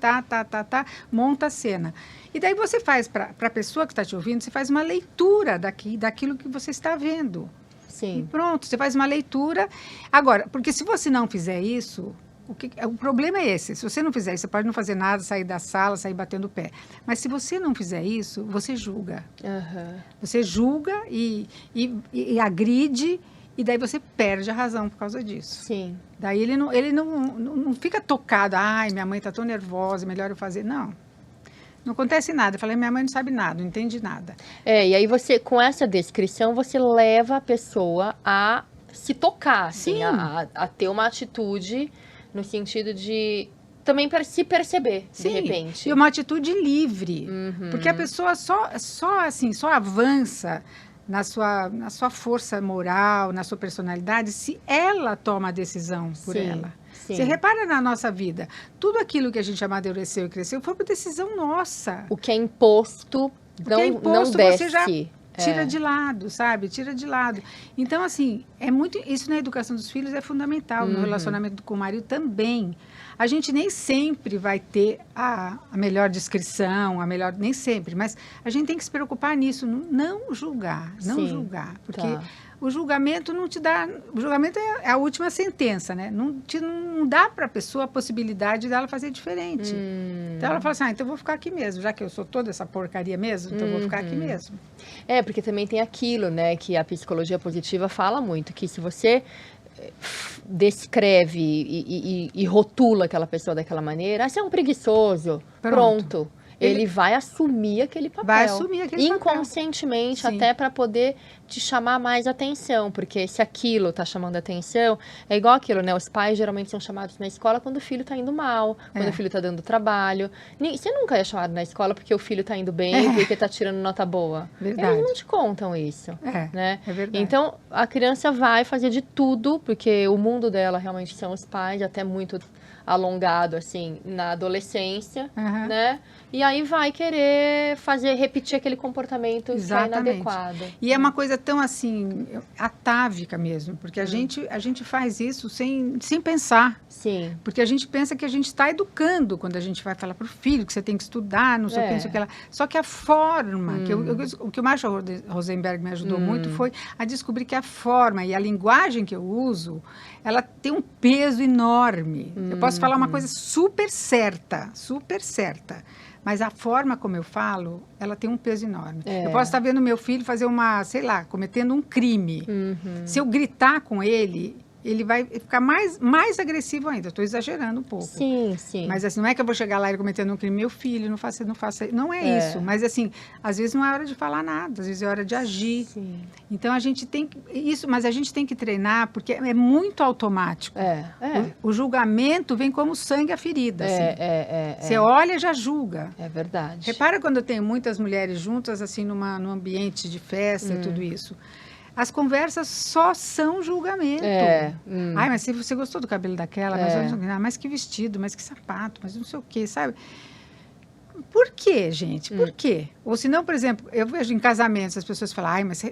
monta a cena. E daí você faz, para a pessoa que está te ouvindo, você faz uma leitura daquilo que você está vendo. Sim. E pronto, você faz uma leitura. Agora, porque se você não fizer isso, o problema é esse. Se você não fizer isso, você pode não fazer nada, sair da sala, sair batendo o pé. Mas se você não fizer isso, você julga. Você julga e agride, e daí você perde a razão por causa disso. Sim. Daí ele não fica tocado. Ai, minha mãe está tão nervosa, melhor eu fazer. Não acontece nada. Eu falei, minha mãe não sabe nada, não entende nada. E aí você, com essa descrição, você leva a pessoa a se tocar, assim, a ter uma atitude no sentido de também se perceber, de repente. E uma atitude livre. Porque a pessoa só avança na sua força moral, na sua personalidade, se ela toma a decisão por ela. Sim. Você repara na nossa vida, tudo aquilo que a gente amadureceu e cresceu foi por decisão nossa. O que é imposto, não desce. Você já tira de lado, sabe? Tira de lado. Então, assim, isso na educação dos filhos é fundamental, no relacionamento com o marido também. A gente nem sempre vai ter a melhor descrição, nem sempre, mas a gente tem que se preocupar nisso, não julgar, porque o julgamento não te dá, o julgamento é a última sentença, né? Não dá para a pessoa a possibilidade dela fazer diferente. Então ela fala assim, então eu vou ficar aqui mesmo, já que eu sou toda essa porcaria mesmo, então eu vou ficar aqui mesmo. Porque também tem aquilo, né, que a psicologia positiva fala muito, que se você descreve e rotula aquela pessoa daquela maneira, você é um preguiçoso, pronto. Ele vai assumir aquele papel. Vai assumir aquele inconscientemente, até para poder te chamar mais atenção, porque se aquilo está chamando atenção, é igual aquilo, né? Os pais geralmente são chamados na escola quando o filho está indo mal, quando o filho está dando trabalho. Você nunca é chamado na escola porque o filho está indo bem, porque está tirando nota boa. Verdade. Eles não te contam isso, né? É verdade. Então, a criança vai fazer de tudo, porque o mundo dela realmente são os pais, até muito alongado, assim, na adolescência, né? E aí vai querer repetir aquele comportamento que é inadequado. E é uma coisa tão, assim, atávica mesmo, porque a gente faz isso sem pensar. Sim. Porque a gente pensa que a gente está educando quando a gente vai falar para o filho que você tem que estudar, não sei o que, não sei o que lá. Só que a forma, o que o Marshall Rosenberg me ajudou muito foi a descobrir que a forma e a linguagem que eu uso, ela tem um peso enorme. Eu posso falar uma coisa super certa, mas a forma como eu falo, ela tem um peso enorme. Eu posso estar vendo meu filho fazer cometendo um crime. Se eu gritar com ele vai ficar mais agressivo ainda. Eu estou exagerando um pouco. Sim. Mas assim, não é que eu vou chegar lá e cometendo um crime, meu filho, não faça. Não é isso. Mas assim, às vezes não é hora de falar nada, às vezes é hora de agir. Sim. Então a gente tem mas a gente tem que treinar, porque é muito automático. O julgamento vem como sangue à ferida. Assim. Você olha e já julga. É verdade. Repara quando eu tenho muitas mulheres juntas, assim, num ambiente de festa e tudo isso. As conversas só são julgamento. Ai, mas você gostou do cabelo daquela? Mas que vestido, mas que sapato, mas não sei o quê, sabe? Por quê, gente? Por quê? Ou se não, por exemplo, eu vejo em casamentos, as pessoas falam, ai, mas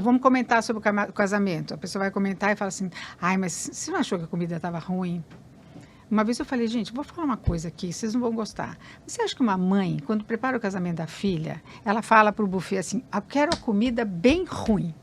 vamos comentar sobre o casamento. A pessoa vai comentar e fala assim, ai, mas você não achou que a comida estava ruim? Uma vez eu falei, gente, vou falar uma coisa aqui, vocês não vão gostar. Você acha que uma mãe, quando prepara o casamento da filha, ela fala para o buffet assim, eu quero a comida bem ruim,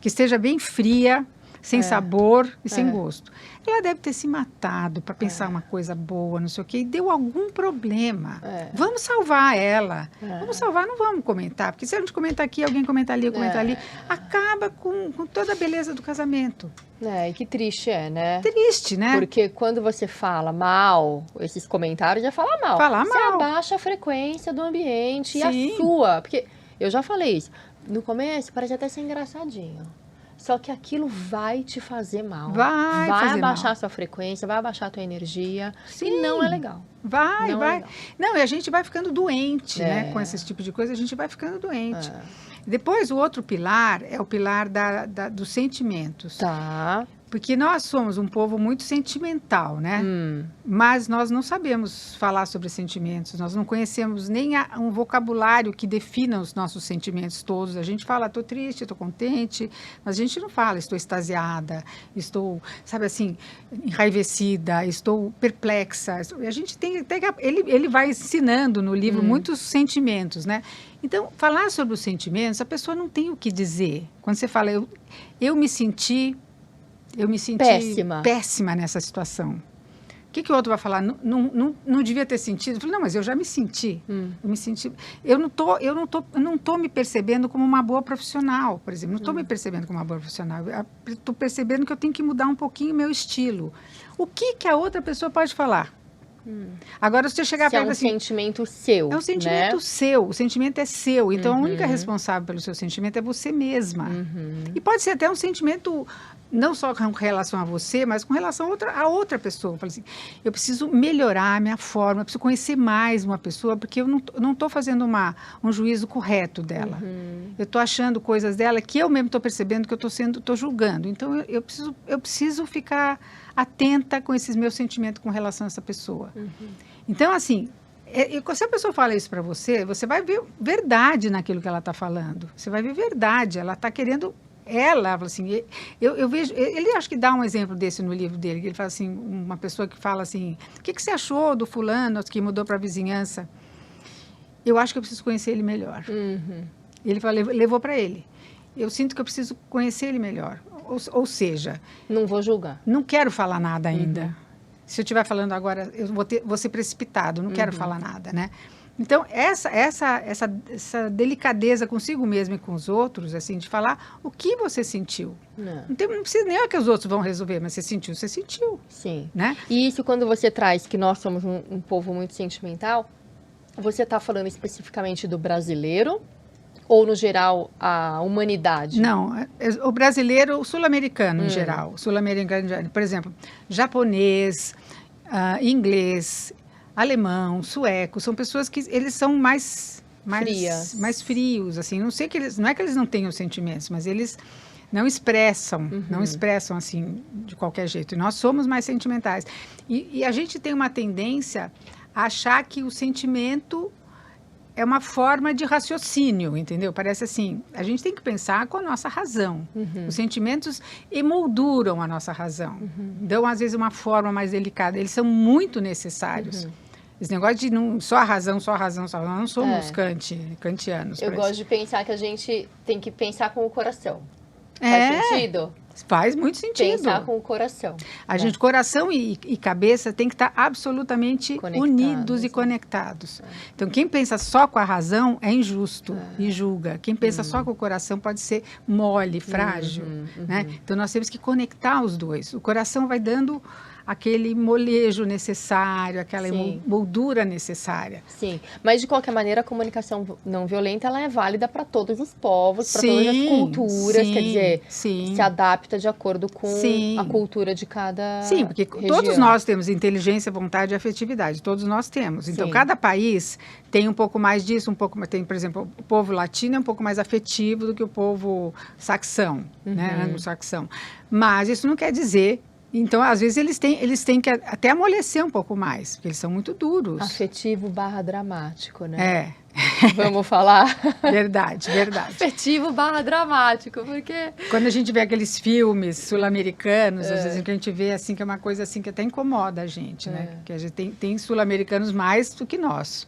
que esteja bem fria, sem sabor e sem gosto. Ela deve ter se matado para pensar uma coisa boa, não sei o quê, e deu algum problema. Vamos salvar ela. Vamos salvar, não vamos comentar, porque se a gente comentar aqui, alguém comenta ali, comenta ali, acaba com toda a beleza do casamento. E que triste né? Triste, né? Porque quando você fala mal, esses comentários já falam mal. Você abaixa a frequência do ambiente e a sua. Porque eu já falei isso. No começo parece até ser engraçadinho. Só que aquilo vai te fazer mal. Vai abaixar a sua frequência, vai abaixar a tua energia. Sim. E não é legal. Vai. Não, e a gente vai ficando doente, né? Com esse tipo de coisa, a gente vai ficando doente. Depois, o outro pilar é o pilar dos sentimentos. Tá. Porque nós somos um povo muito sentimental, né? Mas nós não sabemos falar sobre sentimentos, nós não conhecemos nem um vocabulário que defina os nossos sentimentos todos. A gente fala, estou triste, estou contente, mas a gente não fala, estou extasiada, estou, sabe assim, enraivecida, estou perplexa. A gente tem ele vai ensinando no livro muitos sentimentos, né? Então, falar sobre os sentimentos, a pessoa não tem o que dizer. Quando você fala, eu me senti péssima nessa situação. O que o outro vai falar? Não devia ter sentido. Eu falei, não, mas eu já me senti. Eu me senti. Eu não tô me percebendo como uma boa profissional, por exemplo. Não estou me percebendo como uma boa profissional. Estou percebendo que eu tenho que mudar um pouquinho o meu estilo. O que a outra pessoa pode falar? Agora, se você chegar perto assim... É um sentimento seu, é um sentimento seu, o sentimento é seu. Então, a única responsável pelo seu sentimento é você mesma. E pode ser até um sentimento, não só com relação a você, mas com relação a outra pessoa. Eu falei assim, eu preciso melhorar a minha forma, eu preciso conhecer mais uma pessoa, porque eu não estou fazendo um juízo correto dela. Eu estou achando coisas dela que eu mesmo estou percebendo que eu estou julgando. Então, eu preciso ficar atenta com esses meus sentimentos com relação a essa pessoa. Então, assim, se a pessoa fala isso para você, você vai ver verdade naquilo que ela está falando. Você vai ver verdade. Ela está querendo... Ela, assim, eu vejo... Ele acho que dá um exemplo desse no livro dele. Que ele fala assim, uma pessoa que fala assim, o que você achou do fulano que mudou para a vizinhança? Eu acho que eu preciso conhecer ele melhor. Ele levou para ele. Eu sinto que eu preciso conhecer ele melhor. Ou seja... Não vou julgar. Não quero falar nada ainda. Se eu estiver falando agora, eu vou ser precipitado. Não quero falar nada, né? Então, essa delicadeza consigo mesmo e com os outros, assim, de falar o que você sentiu. Não precisa nem que os outros vão resolver, mas você sentiu. Sim. Né? E isso, quando você traz que nós somos um povo muito sentimental, você está falando especificamente do brasileiro ou, no geral, a humanidade? Não, o brasileiro, o sul-americano em geral. Sul-americano, por exemplo, japonês, inglês, alemão, sueco, são pessoas que eles são mais frios, assim. Não é que eles não tenham sentimentos, mas eles não expressam assim de qualquer jeito. E nós somos mais sentimentais. E a gente tem uma tendência a achar que o sentimento é uma forma de raciocínio, entendeu? Parece assim, a gente tem que pensar com a nossa razão. Os sentimentos emolduram a nossa razão. Dão, às vezes, uma forma mais delicada. Eles são muito necessários. Esse negócio de só a razão, não somos kantianos. Eu gosto de pensar que a gente tem que pensar com o coração. Faz sentido? Faz muito sentido. Pensar com o coração. A gente, coração e cabeça tem que estar absolutamente unidos e conectados. Então, quem pensa só com a razão é injusto e julga. Quem pensa só com o coração pode ser mole, frágil. Né? Então, nós temos que conectar os dois. O coração vai dando aquele molejo necessário, aquela moldura necessária. Sim, mas de qualquer maneira a comunicação não violenta ela é válida para todos os povos, para todas as culturas, quer dizer, se adapta de acordo com a cultura de cada Sim, porque todos nós temos inteligência, vontade e afetividade, todos nós temos. Então, cada país tem um pouco mais disso, tem, por exemplo, o povo latino é um pouco mais afetivo do que o povo saxão, né, anglo-saxão. Mas isso não quer dizer... Então, às vezes, eles têm que até amolecer um pouco mais, porque eles são muito duros. Afetivo / dramático, né? Vamos falar? Verdade. Afetivo / dramático, porque... Quando a gente vê aqueles filmes sul-americanos, às vezes que a gente vê assim, que é uma coisa assim que até incomoda a gente, né? Porque a gente tem sul-americanos mais do que nós,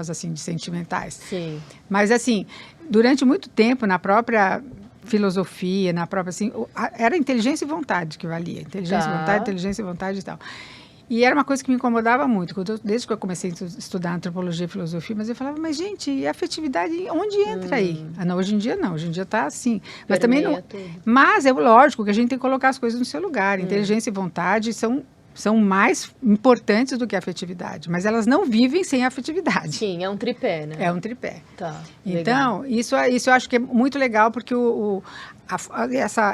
assim, de sentimentais. Sim. Mas, assim, durante muito tempo, na própria filosofia, na própria, assim, era inteligência e vontade que valia. Inteligência e vontade e tal. E era uma coisa que me incomodava muito, desde que eu comecei a estudar antropologia e filosofia, mas eu falava, mas gente, e a afetividade, onde entra aí? Ah, não, hoje em dia não, hoje em dia está assim. Mas também não. Mas é lógico que a gente tem que colocar as coisas no seu lugar. Inteligência e vontade são mais importantes do que a afetividade, mas elas não vivem sem a afetividade. Sim, é um tripé, né? É um tripé. Tá, então, isso eu acho que é muito legal, porque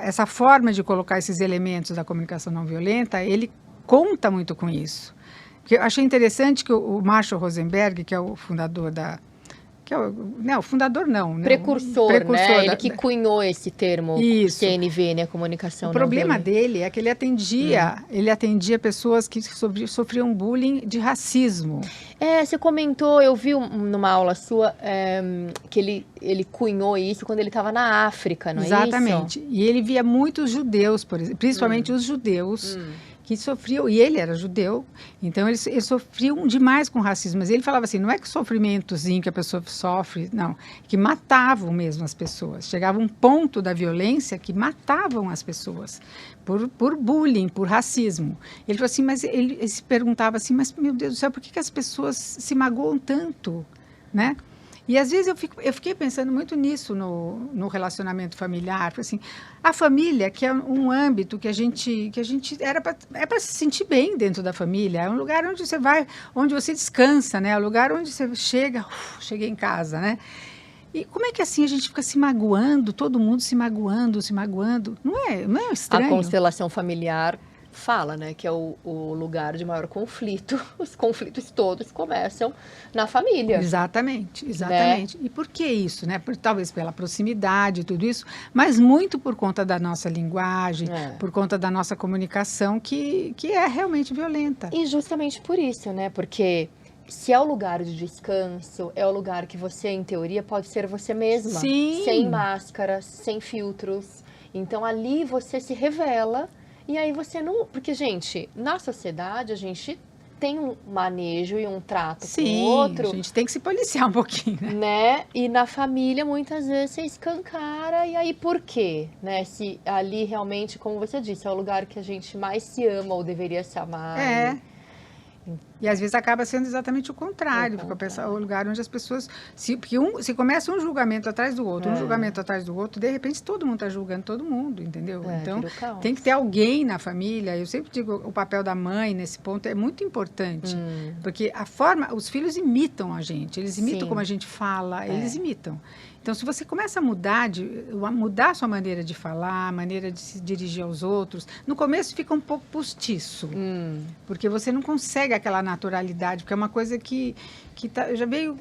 essa forma de colocar esses elementos da comunicação não violenta, ele conta muito com isso. Porque eu achei interessante que o Marshall Rosenberg, que é o fundador Precursor, né? Ele que cunhou esse termo CNV, né? Comunicação não violenta. O problema dele é que ele atendia pessoas que sofriam bullying de racismo. Você comentou, eu vi numa aula sua, que ele cunhou isso quando ele estava na África, não é isso? Exatamente. E ele via muitos judeus, por exemplo, principalmente os judeus, que sofriam, e ele era judeu, então eles sofriam demais com racismo. Mas ele falava assim, não é que o sofrimentozinho que a pessoa sofre, não, que matavam mesmo as pessoas. Chegava um ponto da violência que matavam as pessoas, por bullying, por racismo. Ele falou assim, mas ele se perguntava assim, mas meu Deus do céu, por que as pessoas se magoam tanto, né? E às vezes eu fiquei pensando muito nisso no relacionamento familiar. Assim, a família, que é um âmbito que a gente é para se sentir bem dentro da família, é um lugar onde você vai, onde você descansa, né? É um lugar onde você cheguei em casa, né? E como é que assim a gente fica se magoando, todo mundo se magoando? Não é estranho? A constelação familiar fala, né, que é o lugar de maior conflito. Os conflitos todos começam na família. Exatamente. Né? E por que isso, né? Talvez pela proximidade e tudo isso, mas muito por conta da nossa linguagem, por conta da nossa comunicação, que é realmente violenta. E justamente por isso, né? Porque se é o lugar de descanso, é o lugar que você, em teoria, pode ser você mesma. Sim. Sem máscaras, sem filtros. Então, ali você se revela. E aí você não... Porque, gente, na sociedade a gente tem um manejo e um trato com o outro. Sim, a gente tem que se policiar um pouquinho, né? E na família, muitas vezes, você escancara. E aí, por quê? Né? Se ali realmente, como você disse, é o lugar que a gente mais se ama ou deveria se amar. E às vezes acaba sendo exatamente o contrário, porque é o lugar onde as pessoas... Se começa um julgamento atrás do outro, de repente todo mundo está julgando todo mundo, entendeu? Então, tem que ter alguém na família. Eu sempre digo, o papel da mãe nesse ponto é muito importante, porque os filhos imitam a gente, eles imitam como a gente fala, eles imitam. Então, se você começa a mudar a sua maneira de falar, a maneira de se dirigir aos outros, no começo fica um pouco postiço, porque você não consegue aquela naturalidade, porque é uma coisa que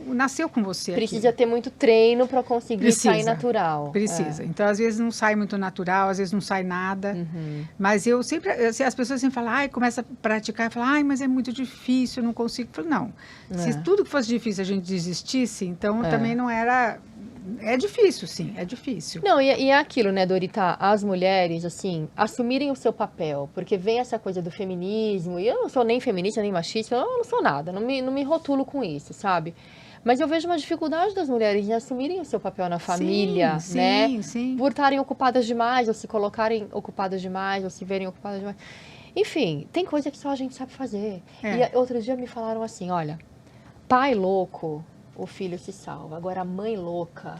nasceu com você. Precisa ter muito treino para conseguir sair natural. Precisa. Então, às vezes não sai muito natural, às vezes não sai nada. Mas eu sempre, as pessoas sempre falam, começa a praticar, e falam, mas é muito difícil, eu não consigo. Eu falo, não. Se tudo que fosse difícil a gente desistisse, então também não era... É difícil, sim, é difícil. Não, e é aquilo, né, Dorita? As mulheres, assim, assumirem o seu papel, porque vem essa coisa do feminismo, e eu não sou nem feminista, nem machista, eu não sou nada, não me rotulo com isso, sabe? Mas eu vejo uma dificuldade das mulheres em assumirem o seu papel na família, né? Sim. Por estarem ocupadas demais, ou se colocarem ocupadas demais, ou se verem ocupadas demais. Enfim, tem coisa que só a gente sabe fazer. E outro dia me falaram assim, olha, pai louco... O filho se salva. Agora, a mãe louca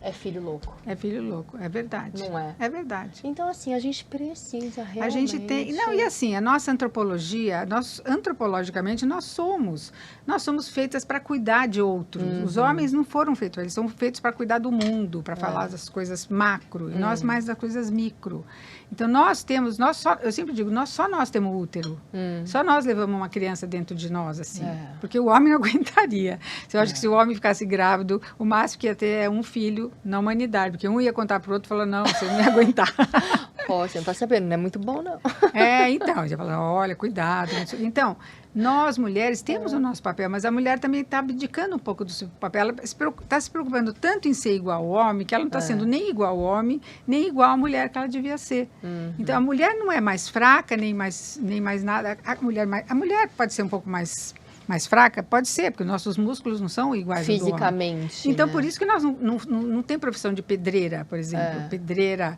é filho louco. É filho louco, é verdade. Não é? É verdade. Então, assim, a gente precisa realmente... A gente tem... Não, e assim, a nossa antropologia, antropologicamente, nós somos feitas para cuidar de outros. Os homens não foram feitos, eles são feitos para cuidar do mundo, para falar das coisas macro, e nós mais das coisas micro. Então, eu sempre digo, nós temos útero. Só nós levamos uma criança dentro de nós, assim. Porque o homem não aguentaria. Eu acho que se o homem ficasse grávido, o máximo que ia ter é um filho na humanidade. Porque um ia contar para o outro e falou, não, você não ia aguentar. Pô, você não está sabendo, não é muito bom, não. Então, já falou, olha, cuidado. Então, nós, mulheres, temos o nosso papel, mas a mulher também está abdicando um pouco do seu papel. Ela está se preocupando tanto em ser igual ao homem, que ela não está sendo nem igual ao homem, nem igual à mulher que ela devia ser. Então, a mulher não é mais fraca, nem mais nada. A mulher pode ser um pouco mais mais fraca? Pode ser, porque nossos músculos não são iguais ao do homem. Fisicamente. Então, né? por isso que nós não tem profissão de pedreira, por exemplo. Pedreira,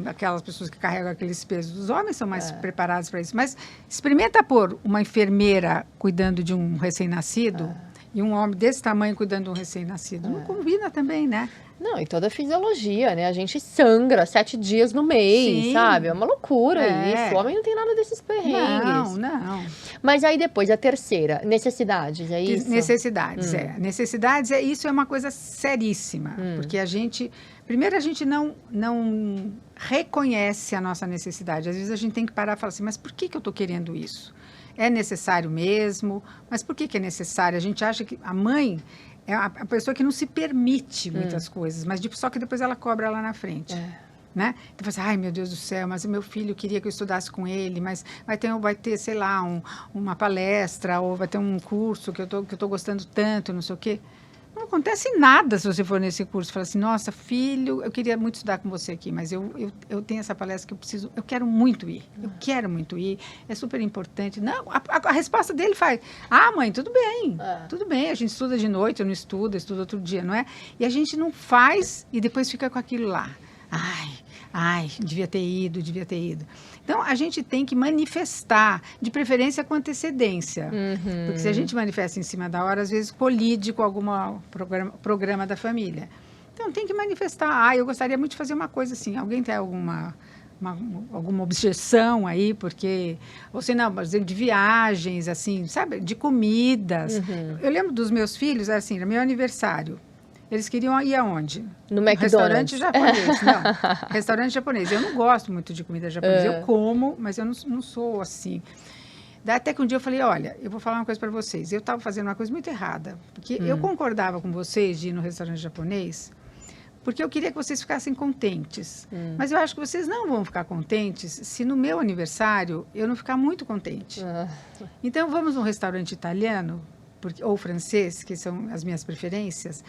aquelas pessoas que carregam aqueles pesos. Os homens são mais preparados para isso. Mas experimenta pôr uma enfermeira cuidando de um recém-nascido e um homem desse tamanho cuidando de um recém-nascido. Não combina também, né? Não, e toda a fisiologia, né? A gente sangra 7 dias no mês, Sim. sabe? É uma loucura isso. O homem não tem nada desses perrengues. Não. Mas aí depois, a terceira, necessidades, é isso? Necessidades, Necessidades, isso é uma coisa seríssima. Porque primeiro a gente não reconhece a nossa necessidade. Às vezes a gente tem que parar e falar assim, mas por que eu estou querendo isso? É necessário mesmo? Mas por que é necessário? A gente acha que a mãe é a pessoa que não se permite muitas coisas, mas só que depois ela cobra lá na frente. Né? Então, você, ai meu Deus do céu, mas o meu filho queria que eu estudasse com ele, mas vai ter sei lá, uma palestra, ou vai ter um curso que eu tô gostando tanto, não sei o quê. Não acontece nada se você for nesse curso. Fala assim, nossa, filho, eu queria muito estudar com você aqui, mas eu tenho essa palestra que eu quero muito ir. Eu quero muito ir, é super importante. Não, a resposta dele faz, mãe, tudo bem, a gente estuda de noite, eu não estuda outro dia, não é? E a gente não faz e depois fica com aquilo lá. Ai, devia ter ido. Então, a gente tem que manifestar, de preferência com antecedência. Porque se a gente manifesta em cima da hora, às vezes colide com algum programa da família. Então, tem que manifestar. Eu gostaria muito de fazer uma coisa assim. Alguém tem alguma objeção aí? Porque, ou se não, por exemplo, de viagens, assim, sabe? De comidas. Eu lembro dos meus filhos, assim, no meu aniversário. Eles queriam ir aonde? No McDonald's. Restaurante japonês. Não, restaurante japonês. Eu não gosto muito de comida japonesa. Eu como, mas eu não sou assim. Daí até que um dia eu falei, olha, eu vou falar uma coisa para vocês. Eu estava fazendo uma coisa muito errada. Porque eu concordava com vocês de ir no restaurante japonês, porque eu queria que vocês ficassem contentes. Mas eu acho que vocês não vão ficar contentes se no meu aniversário eu não ficar muito contente. Então, vamos num restaurante italiano, ou francês, que são as minhas preferências.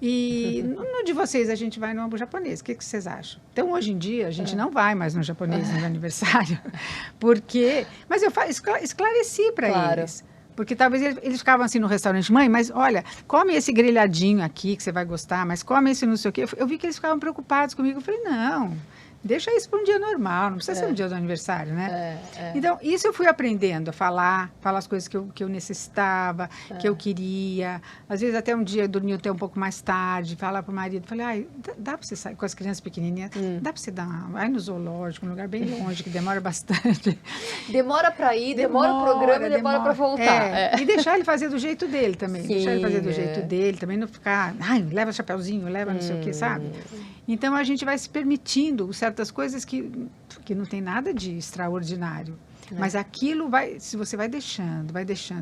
E no de vocês a gente vai no japonês. O que vocês acham? Então, hoje em dia, a gente não vai mais no japonês no aniversário. Porque... Mas eu esclareci para eles. Porque talvez eles ficavam assim no restaurante. Mãe, mas olha, come esse grelhadinho aqui que você vai gostar, mas come esse não sei o quê. Eu vi que eles ficavam preocupados comigo. Eu falei, não... Deixa isso para um dia normal, não precisa ser um dia do aniversário, né? Então, isso eu fui aprendendo a falar as coisas que eu necessitava, que eu queria. Às vezes, até um dia eu dormia até um pouco mais tarde, falar para o marido, falei, dá para você sair com as crianças pequenininhas, dá para você vai no zoológico, um lugar bem longe, que demora bastante. Demora para ir, demora o programa e demora para voltar. E deixar ele fazer do jeito dele também. Sim, deixar ele fazer do jeito dele, também não ficar, leva chapeuzinho, leva não sei o quê, sabe? Então, a gente vai se permitindo certas coisas que não tem nada de extraordinário. Mas aquilo se você vai deixando,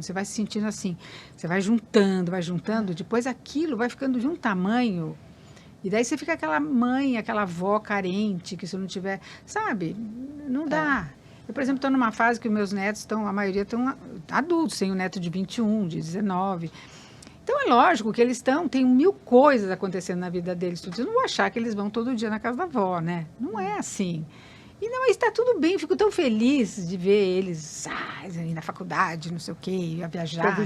você vai se sentindo assim, você vai juntando, depois aquilo vai ficando de um tamanho, e daí você fica aquela mãe, aquela avó carente, que se não tiver, sabe, não dá. Eu, por exemplo, estou numa fase que os meus netos a maioria estão adultos, tenho um neto de 21, de 19. Então, é lógico que eles tem 1000 coisas acontecendo na vida deles. Eu não vou achar que eles vão todo dia na casa da avó, né? Não é assim. E não, está tudo bem, fico tão feliz de ver eles na faculdade, não sei o quê, a viajar.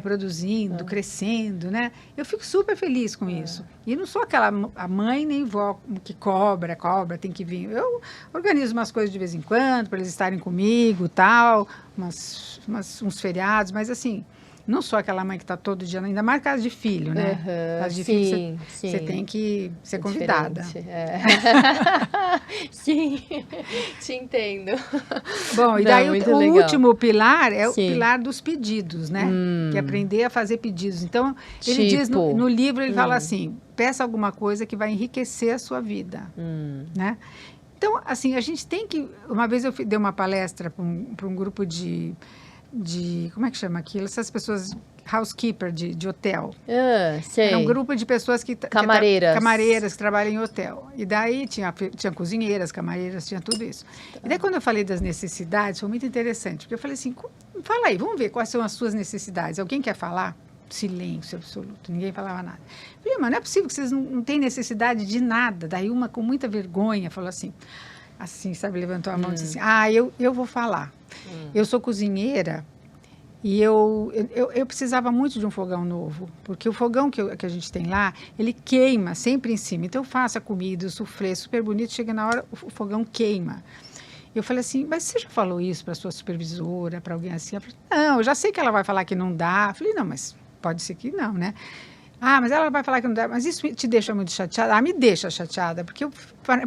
Produzindo, crescendo, né? Eu fico super feliz com isso. E não sou a mãe nem vó que cobra, tem que vir. Eu organizo umas coisas de vez em quando, para eles estarem comigo, tal, uns feriados, mas assim... Não sou aquela mãe que está todo dia, ainda mais caso de filho, né? Caso de filho, você tem que ser convidada. Sim, te entendo. Bom, e daí o último pilar é o pilar dos pedidos, né? Que é aprender a fazer pedidos. Então, ele diz no livro, ele fala assim, peça alguma coisa que vai enriquecer a sua vida, né? Então, assim, a gente tem que... Uma vez eu dei uma palestra para um grupo de como é que chama aquilo? Essas pessoas, housekeeper de hotel. Sei. Era um grupo de pessoas camareiras que trabalham em hotel. E daí tinha cozinheiras, camareiras, tinha tudo isso. E daí quando eu falei das necessidades, foi muito interessante, porque eu falei assim, fala aí, vamos ver quais são as suas necessidades. Alguém quer falar? Silêncio absoluto, ninguém falava nada. Eu falei, mas não é possível que vocês não têm necessidade de nada. Daí uma com muita vergonha falou assim, sabe, levantou a mão e disse assim, eu vou falar. Eu sou cozinheira E eu precisava muito de um fogão novo, porque o fogão que a gente tem lá, ele queima sempre em cima. Então eu faço a comida, o suflê, super bonito, chega na hora, o fogão queima. Eu falei assim, mas você já falou isso para sua supervisora, para alguém assim? Ela falou, não, eu já sei que ela vai falar que não dá. Eu falei, não, mas pode ser que não, né? Ah, mas ela vai falar que não dá, mas isso te deixa muito chateada? Ah, me deixa chateada, porque eu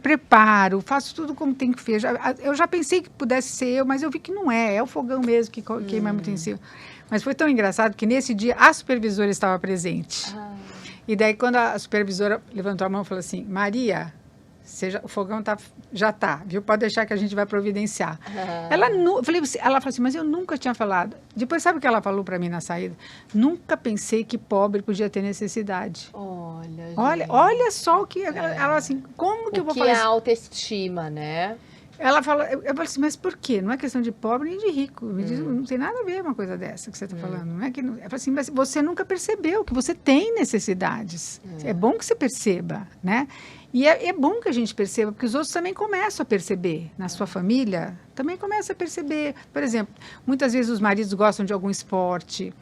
preparo, faço tudo como tem que fazer. Eu já pensei que pudesse ser eu, mas eu vi que não é o fogão mesmo que queima muito em cima. Mas foi tão engraçado que nesse dia a supervisora estava presente. E daí quando a supervisora levantou a mão e falou assim, Maria, o fogão já está, viu? Pode deixar que a gente vai providenciar. Ela falou assim, mas eu nunca tinha falado. Depois, sabe o que ela falou para mim na saída? Nunca pensei que pobre podia ter necessidade. Olha só o que... Ela assim, como que eu vou falar isso? O que é autoestima, né? Ela falou, eu falei assim, mas por quê? Não é questão de pobre nem de rico. Me diz, não tem nada a ver uma coisa dessa que você está falando. Não é que, eu falei assim, mas você nunca percebeu que você tem necessidades. É bom que você perceba, né? E é bom que a gente perceba, porque os outros também começam a perceber. Na sua família, também começa a perceber. Por exemplo, muitas vezes os maridos gostam de algum esporte,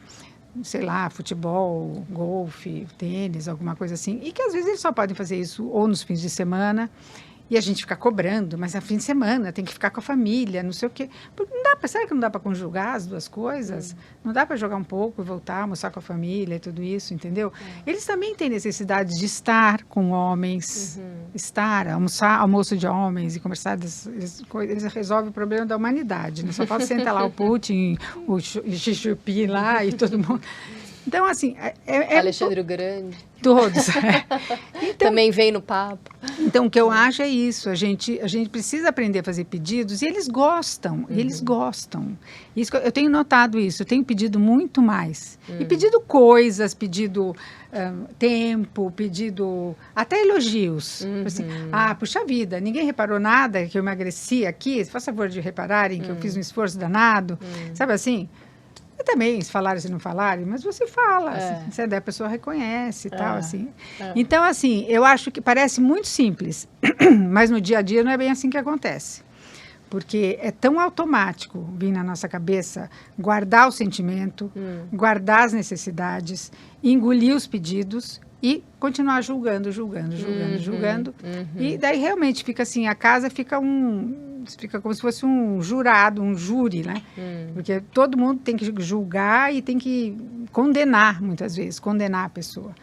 sei lá, futebol, golfe, tênis, alguma coisa assim. E que às vezes eles só podem fazer isso ou nos fins de semana. E a gente fica cobrando, mas é fim de semana, tem que ficar com a família, não sei o quê. Porque não dá será que não dá para conjugar as duas coisas? Não dá para jogar um pouco e voltar, almoçar com a família e tudo isso, entendeu? Eles também têm necessidade de estar com homens, almoço de homens e conversar, eles resolvem o problema da humanidade, né? Só falta sentar lá o Putin, o Xi Jinping lá e todo mundo. Então, assim... Alexandre o Grande. Todos. Então, também vem no papo. Então, o que eu acho é isso. A gente precisa aprender a fazer pedidos e eles gostam. Eles gostam. Isso, eu tenho notado isso. Eu tenho pedido muito mais. E pedido coisas, pedido tempo, pedido até elogios. Assim, puxa vida, ninguém reparou nada que eu emagreci aqui. Faz favor de repararem que eu fiz um esforço danado. Sabe assim? E também, se falarem, se não falarem, mas você fala, assim, a pessoa reconhece e tal, assim. Então, assim, eu acho que parece muito simples, mas no dia a dia não é bem assim que acontece. Porque é tão automático vir na nossa cabeça guardar o sentimento, guardar as necessidades, engolir os pedidos e continuar julgando. E daí realmente fica assim, a casa fica como se fosse um jurado, um júri, né? Porque todo mundo tem que julgar e tem que condenar, muitas vezes, condenar a pessoa.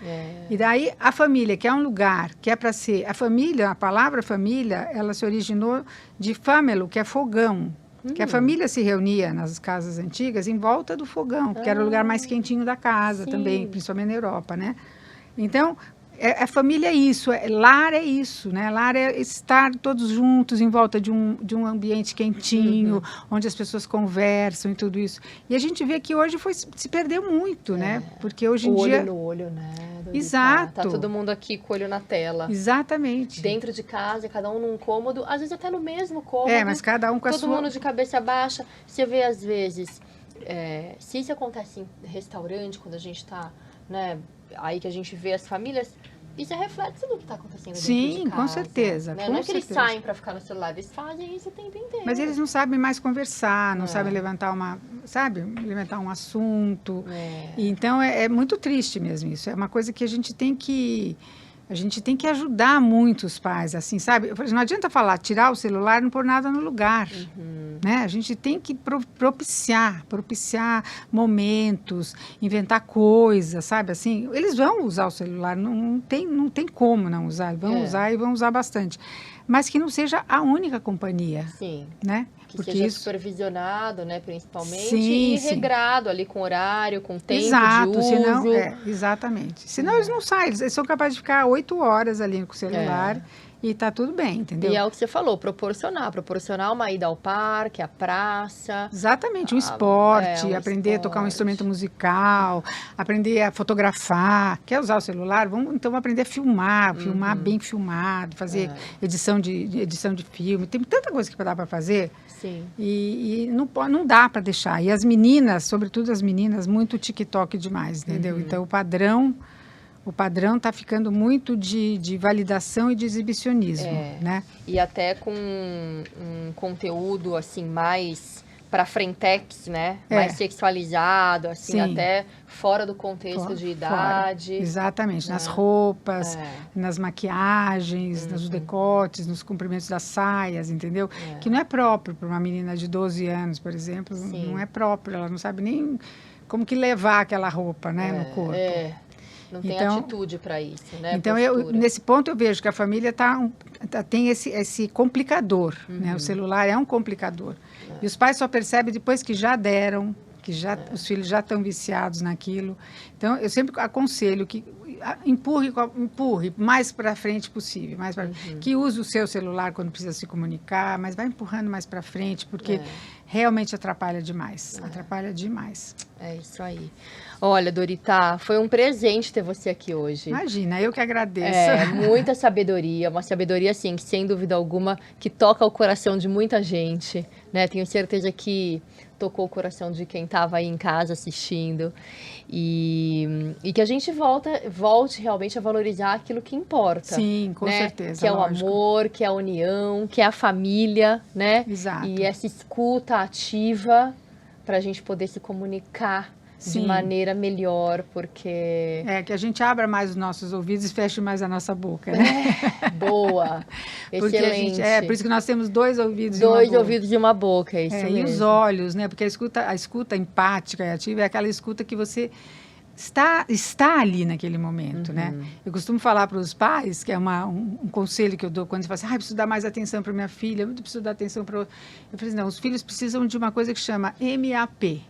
E daí a família, que é um lugar, que é para ser... A família, a palavra família, ela se originou de famelo, que é fogão. Que a família se reunia nas casas antigas em volta do fogão, que era o lugar mais quentinho da casa também, principalmente na Europa, né? Então... A família é isso, lar é isso, né? Lar é estar todos juntos em volta de um ambiente quentinho, onde as pessoas conversam e tudo isso. E a gente vê que hoje se perdeu muito, né? Porque hoje em dia... Olho no olho, né? Exato. Tá todo mundo aqui com o olho na tela. Exatamente. Dentro de casa, cada um num cômodo, às vezes até no mesmo cômodo. Mas cada um com a sua... Todo mundo de cabeça baixa. Você vê, às vezes, se isso acontece em restaurante, quando a gente tá, né, aí que a gente vê as famílias... Isso é reflexo do que está acontecendo dentro de casa. Sim, com certeza. Né? Não é que eles saem para ficar no celular, eles fazem isso o tempo inteiro. Mas eles não sabem mais conversar, não sabem levantar um assunto. Então, é muito triste mesmo isso. É uma coisa que a gente tem que ajudar muito os pais, assim, sabe? Não adianta falar, tirar o celular e não pôr nada no lugar, né? A gente tem que propiciar momentos, inventar coisas, sabe? Assim, eles vão usar o celular, não tem como não usar, vão usar e vão usar bastante. Mas que não seja a única companhia, né? Que seja supervisionado, né, principalmente, e regrado ali com horário, com tempo de uso. Senão, exatamente. Senão eles não saem, eles são capazes de ficar 8 horas ali com o celular e tá tudo bem, entendeu? E é o que você falou, proporcionar uma ida ao parque, à praça. Exatamente, um esporte, aprender a tocar um instrumento musical, aprender a fotografar. Quer usar o celular? Vamos então aprender a filmar bem filmado, fazer edição de filme. Tem tanta coisa que dá para fazer. Sim. E não dá para deixar. E as meninas, sobretudo as meninas, muito TikTok demais, entendeu? Então, o padrão está ficando muito de validação e de exibicionismo, né? E até com um conteúdo, assim, mais para frentex, né? Mais sexualizado, assim, até fora do contexto de idade. Exatamente, nas roupas, nas maquiagens, nos decotes, nos comprimentos das saias, entendeu? Que não é próprio para uma menina de 12 anos, por exemplo, não é próprio, ela não sabe nem como que levar aquela roupa, né, no corpo. Não tem atitude para isso, né? Então, nesse ponto eu vejo que a família tem esse complicador, né? O celular é um complicador. E os pais só percebem depois que já deram, os filhos já estão viciados naquilo. Então, eu sempre aconselho que empurre mais para frente possível, que use o seu celular quando precisa se comunicar, mas vai empurrando mais para frente, porque realmente atrapalha demais. Atrapalha demais. É isso aí. Olha, Dorita, foi um presente ter você aqui hoje. Imagina, eu que agradeço. Muita sabedoria, uma sabedoria, assim, que sem dúvida alguma, que toca o coração de muita gente, né? Tenho certeza que tocou o coração de quem estava aí em casa assistindo. E que a gente volte realmente a valorizar aquilo que importa. Sim, com certeza. Que é o amor, que é a união, que é a família, né? Exato. E essa escuta ativa para a gente poder se comunicar de maneira melhor, porque... que a gente abra mais os nossos ouvidos e feche mais a nossa boca, né? Boa, porque excelente. Por isso que nós temos 2 ouvidos e uma boca. 2 ouvidos e uma boca, é isso mesmo. E os olhos, né? Porque a escuta empática e ativa é aquela escuta que você está ali naquele momento, né? Eu costumo falar para os pais, que é um conselho que eu dou quando eles falam assim, preciso dar mais atenção para minha filha, eu preciso dar atenção para... Eu falei assim, não, os filhos precisam de uma coisa que chama MAP,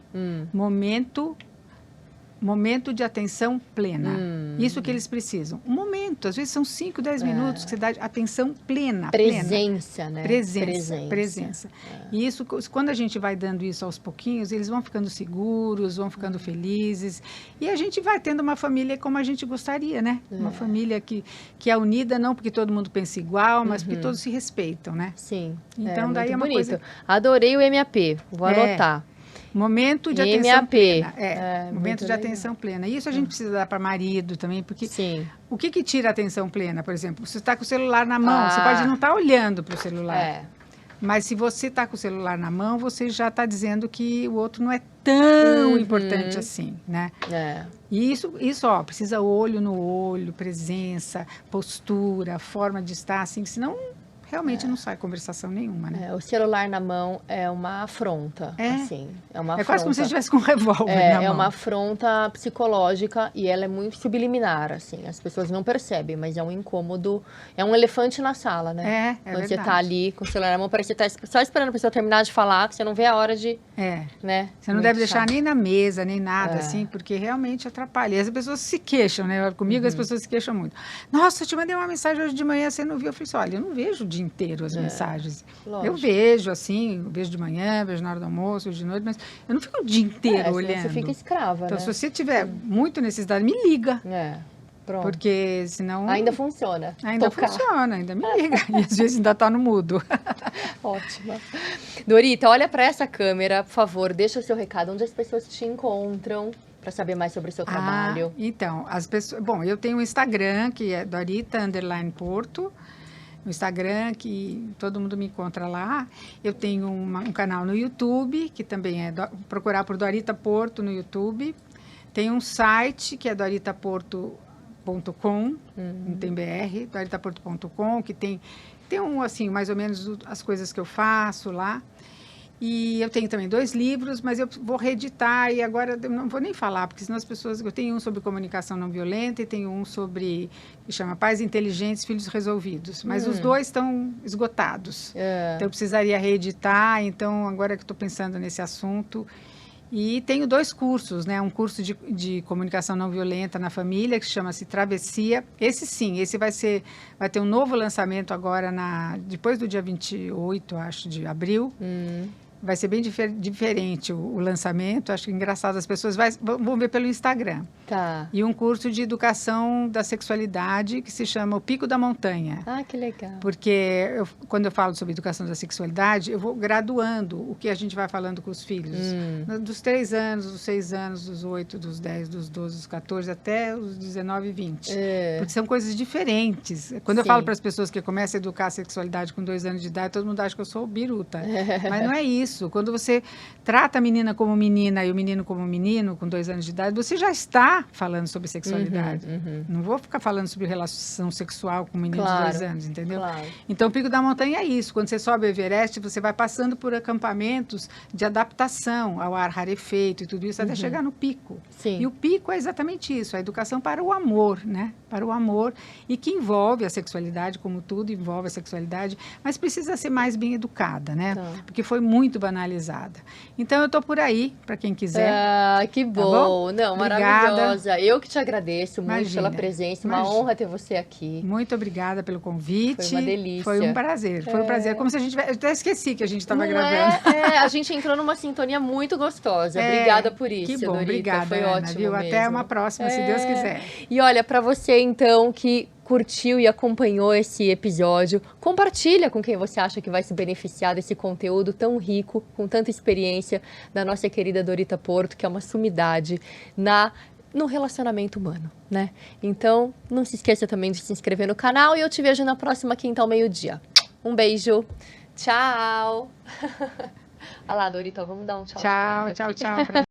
momento de atenção plena. Isso que eles precisam. Um momento, às vezes são 5, 10 minutos que você dá atenção plena. Presença, né? Presença. E isso, quando a gente vai dando isso aos pouquinhos, eles vão ficando seguros, vão ficando felizes. E a gente vai tendo uma família como a gente gostaria, né? Uma família que é unida, não porque todo mundo pensa igual, mas porque todos se respeitam, né? Sim. Então, daí é uma bonito. coisa... Adorei o MAP, vou anotar. Momento de atenção plena. Momento de legal. Atenção plena. E isso a gente precisa dar para marido também, porque o que tira a atenção plena, por exemplo? Você está com o celular na mão, você pode não estar olhando para o celular. Mas se você está com o celular na mão, você já está dizendo que o outro não é tão importante assim, né? E isso, precisa olho no olho, presença, postura, forma de estar, assim, senão... Realmente não sai conversação nenhuma, né? O celular na mão é uma afronta, assim. É quase como se estivesse com um revólver na mão. É uma afronta psicológica e ela é muito subliminar, assim. As pessoas não percebem, mas é um incômodo, é um elefante na sala, né? Quando verdade. você tá ali com o celular na mão, parece que você tá só esperando a pessoa terminar de falar, que você não vê a hora de... né? Você não deve deixar nem na mesa, nem nada, assim, porque realmente atrapalha. E as pessoas se queixam, né? Comigo as pessoas se queixam muito. Nossa, eu te mandei uma mensagem hoje de manhã, você não viu? Eu falei assim, olha, eu não vejo o dia inteiro as mensagens. Lógico. Eu vejo, assim, vejo de manhã, vejo na hora do almoço, vejo de noite, mas eu não fico o dia inteiro olhando. Você fica escrava, então, né? se você tiver muito necessidade, me liga. Pronto. Porque senão... Ainda funciona. Funciona, ainda me liga. E às vezes ainda está no mudo. Ótima. Dorita, olha para essa câmera, por favor, deixa o seu recado. Onde as pessoas te encontram para saber mais sobre o seu trabalho? Então, as pessoas... Bom, eu tenho um Instagram, que é Dorita_Porto. No Instagram, que todo mundo me encontra lá. Eu tenho um canal no YouTube, que também é procurar por Dorita Porto no YouTube. Tem um site, que é doritaporto.com, não tem BR, doritaporto.com, que tem assim, mais ou menos as coisas que eu faço lá. E eu tenho também 2 livros, mas eu vou reeditar e agora eu não vou nem falar, porque senão as pessoas... Eu tenho um sobre comunicação não violenta e tenho um sobre... que chama Pais Inteligentes, Filhos Resolvidos. Mas os 2 estão esgotados. Então eu precisaria reeditar, então agora que estou pensando nesse assunto... E tenho 2 cursos, né? Um curso de comunicação não violenta na família, que chama-se Travessia. Esse vai ter um novo lançamento agora, depois do dia 28, acho, de abril. Vai ser bem diferente o lançamento. Acho que engraçado, as pessoas vão ver pelo Instagram. Tá. E um curso de educação da sexualidade que se chama O Pico da Montanha. Ah, que legal. Porque quando eu falo sobre educação da sexualidade, eu vou graduando o que a gente vai falando com os filhos. Dos 3 anos, dos 6 anos, dos 8, dos 10, dos 12, dos 14, até os 19 e 20. Porque são coisas diferentes. Quando eu falo para as pessoas que começam a educar a sexualidade com 2 anos de idade, todo mundo acha que eu sou biruta. Mas não é isso. isso. Quando você trata a menina como menina e o menino como menino, com 2 anos de idade, você já está falando sobre sexualidade. Não vou ficar falando sobre relação sexual com um menino de 2 anos, entendeu? Claro. Então, o Pico da Montanha é isso. Quando você sobe o Everest, você vai passando por acampamentos de adaptação ao ar rarefeito e tudo isso, até chegar no pico. Sim. E o pico é exatamente isso, a educação para o amor, né? Para o amor, e que envolve a sexualidade, como tudo envolve a sexualidade, mas precisa ser mais bem educada, né? Tá. Porque foi muito banalizada. Então, eu estou por aí, para quem quiser. Ah, que bom. bom? Não, Obrigada. maravilhosa. Eu que te agradeço muito Imagina, pela presença. Uma imagina. honra ter você aqui. Muito obrigada pelo convite. Foi uma delícia. Foi um prazer. Foi um prazer. Como se a gente tivesse... Eu até esqueci que a gente estava Não gravando. a gente entrou numa sintonia muito gostosa. É, Obrigada por isso, que bom, Dorita. obrigada, Foi Ana, ótimo viu? mesmo. Até uma próxima, se Deus quiser. E olha, para você então que curtiu e acompanhou esse episódio, compartilha com quem você acha que vai se beneficiar desse conteúdo tão rico, com tanta experiência da nossa querida Dorita Porto, que é uma sumidade no relacionamento humano, né? Então, não se esqueça também de se inscrever no canal e eu te vejo na próxima quinta ao meio-dia. Um beijo. Tchau. Olha lá, Dorita, vamos dar um tchau. Tchau, tchau, tchau.